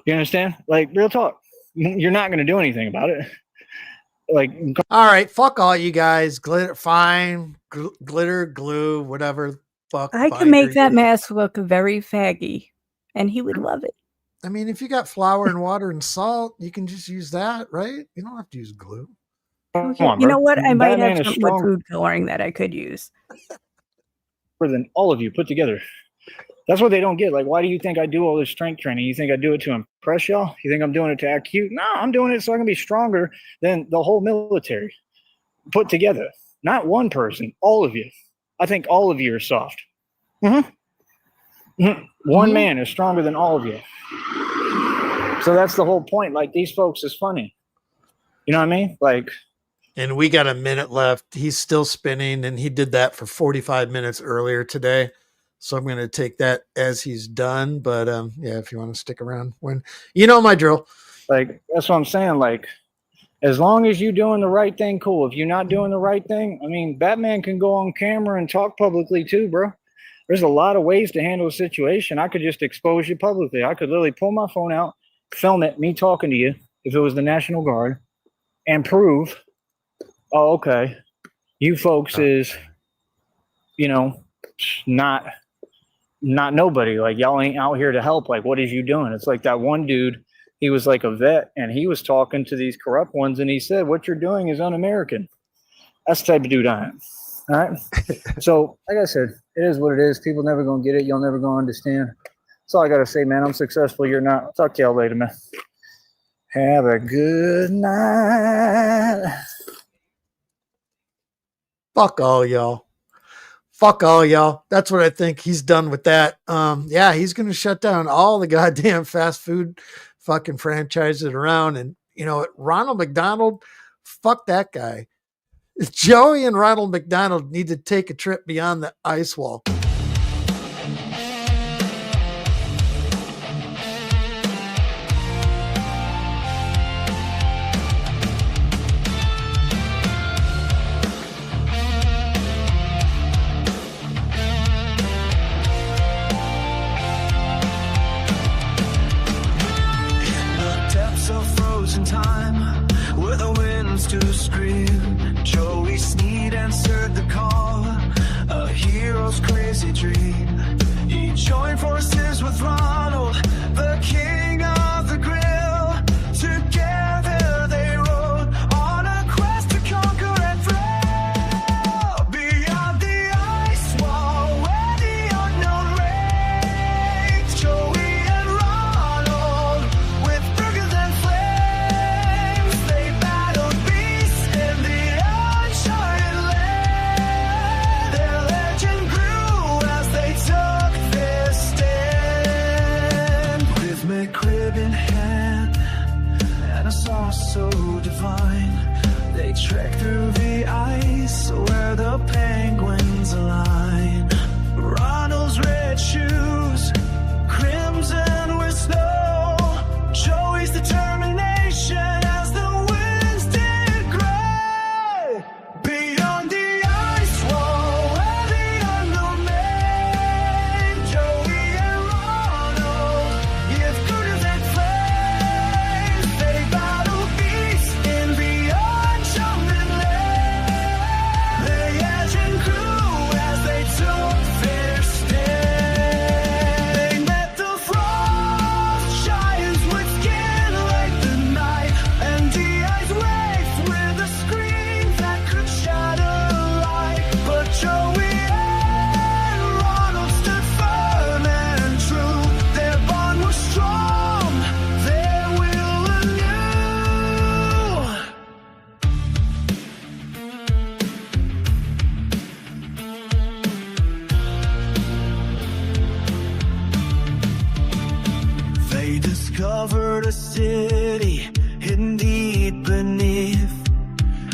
Speaker 3: You understand? Like, real talk. You're not going to do anything about it. Like,
Speaker 2: all right, fuck all you guys. Glitter, fine. Glitter, glue, whatever. Fuck.
Speaker 4: I can make that mask look very faggy, and he would love it.
Speaker 2: I mean, if you got flour and water and salt, you can just use that, right? You don't have to use glue.
Speaker 4: Okay. You know what? I might have something with food coloring that I could use.
Speaker 3: Than all of you put together. That's what they don't get. Like, why do you think I do all this strength training? You think I do it to impress y'all? You think I'm doing it to act cute? No, I'm doing it so I can be stronger than the whole military put together. Not one person, all of you. I think all of you are soft. One man is stronger than all of you. So that's the whole point. Like, these folks is funny. You know what I mean? Like,
Speaker 2: and we got a minute left. He's still spinning, and he did that for 45 minutes earlier today. So I'm going to take that as he's done. But yeah, if you want to stick around, when you know my drill.
Speaker 3: Like, that's what I'm saying. Like, as long as you're doing the right thing, cool. If you're not doing the right thing, I mean, Batman can go on camera and talk publicly too, bro. There's a lot of ways to handle a situation. I could just expose you publicly. I could literally pull my phone out, film it, me talking to you, if it was the National Guard, and prove, oh, okay, you folks is, you know, not nobody. Like, y'all ain't out here to help. Like, what is you doing? It's like that one dude, he was like a vet, and he was talking to these corrupt ones, and he said, what you're doing is un-American. That's the type of dude I am. All right? So, like I said, it is what it is. People never going to get it. Y'all never going to understand. That's all I got to say, man. I'm successful. You're not. I'll talk to y'all later, man. Have a good night.
Speaker 2: Fuck all y'all. Fuck all y'all. That's what I think. He's done with that. Yeah, he's going to shut down all the goddamn fast food fucking franchises around. And, you know, Ronald McDonald, fuck that guy. Joey and Ronald McDonald need to take a trip beyond the ice wall.
Speaker 5: Time where the winds to scream, Joey Sneed answered the call, a hero's crazy dream. He joined forces with Ronald, the king of the grill. Together they rode on a quest to conquer and thrill. Beyond the ice wall where the unknown reigns, Joey and Ronald with burgers and flames, they battled beasts in the uncharted land. Their legend grew as they took their stand. With McCrib in hand and a sauce so divine, they trek through the ice where the penguins align. Ronald's red shoes, crimson with snow, Joey's determination as the winds did grow. Beyond the ice wall where the unknown made, Joey and Ronald give cougars and flames. They battle beasts in the uncharted land. They edge and grew as they took their stand. They met the frost giants with skin like the night, and the ice waves with a scream that could shatter light. But Joey and Ronald stood firm and true. Their bond was strong, their will anew. They discovered a city hidden deep beneath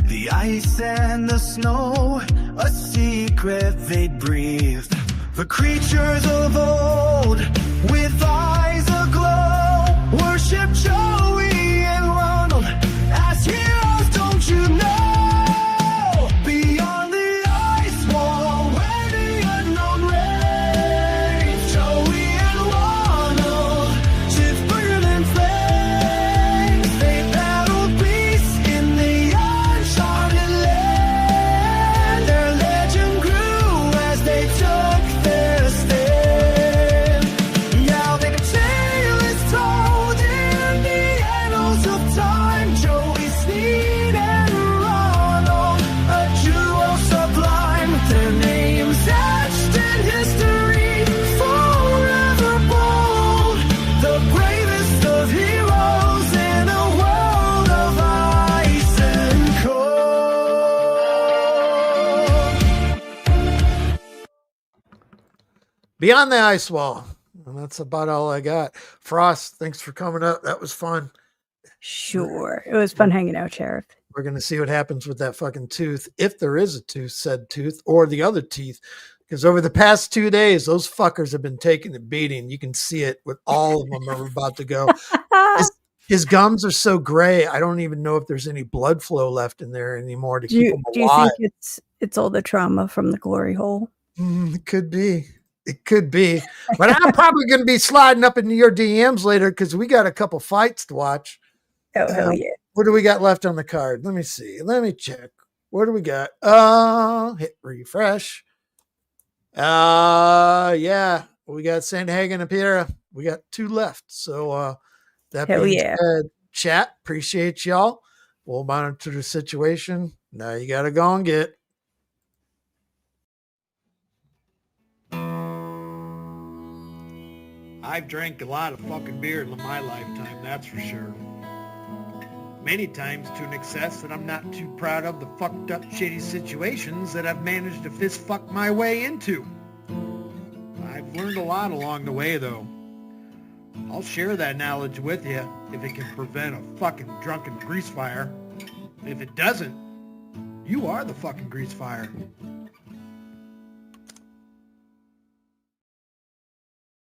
Speaker 5: the ice and the snow, a city secret they breathed. The creatures of old, with eyes aglow, worship Joey and Ronald as heroes, don't you know? Beyond the ice wall, where the unknown reigns, Joey and Ronald, ships burn in flames. They battle beasts in the uncharted land. Their legend grew as they took their stand. Now their tale is told in the annals of time. Joey, Sneed, and Ronald, a duo sublime. Their names etched in history, forever bold. The bravest of heroes in a world of ice and cold.
Speaker 2: Beyond the Ice Wall. And that's about all I got. Frost, thanks for coming up. That was fun.
Speaker 4: Sure. It was fun hanging out, Sheriff.
Speaker 2: We're going to see what happens with that fucking tooth, if there is a tooth, said tooth, or the other teeth. Because over the past 2 days, those fuckers have been taking the beating. You can see it with all of them are about to go. His gums are so gray, I don't even know if there's any blood flow left in there anymore to keep him
Speaker 4: Do you
Speaker 2: alive.
Speaker 4: think it's all the trauma from the glory hole?
Speaker 2: It could be. It could be. But I'm probably going to be sliding up into your DMs later because we got a couple fights to watch.
Speaker 4: Oh, hell yeah.
Speaker 2: What do we got left on the card? Let me see. Let me check. What do we got? Hit refresh. Yeah. We got Sandhagen and Piera. We got 2 left. So that
Speaker 4: Hell
Speaker 2: being
Speaker 4: yeah.
Speaker 2: said, chat, appreciate y'all. We'll monitor the situation. Now you got to go and get.
Speaker 1: I've drank a lot of fucking beer in my lifetime, that's for sure. Many times to an excess that I'm not too proud of the fucked up shitty situations that I've managed to fist fuck my way into. I've learned a lot along the way though. I'll share that knowledge with you if it can prevent a fucking drunken grease fire. If it doesn't, you are the fucking grease fire.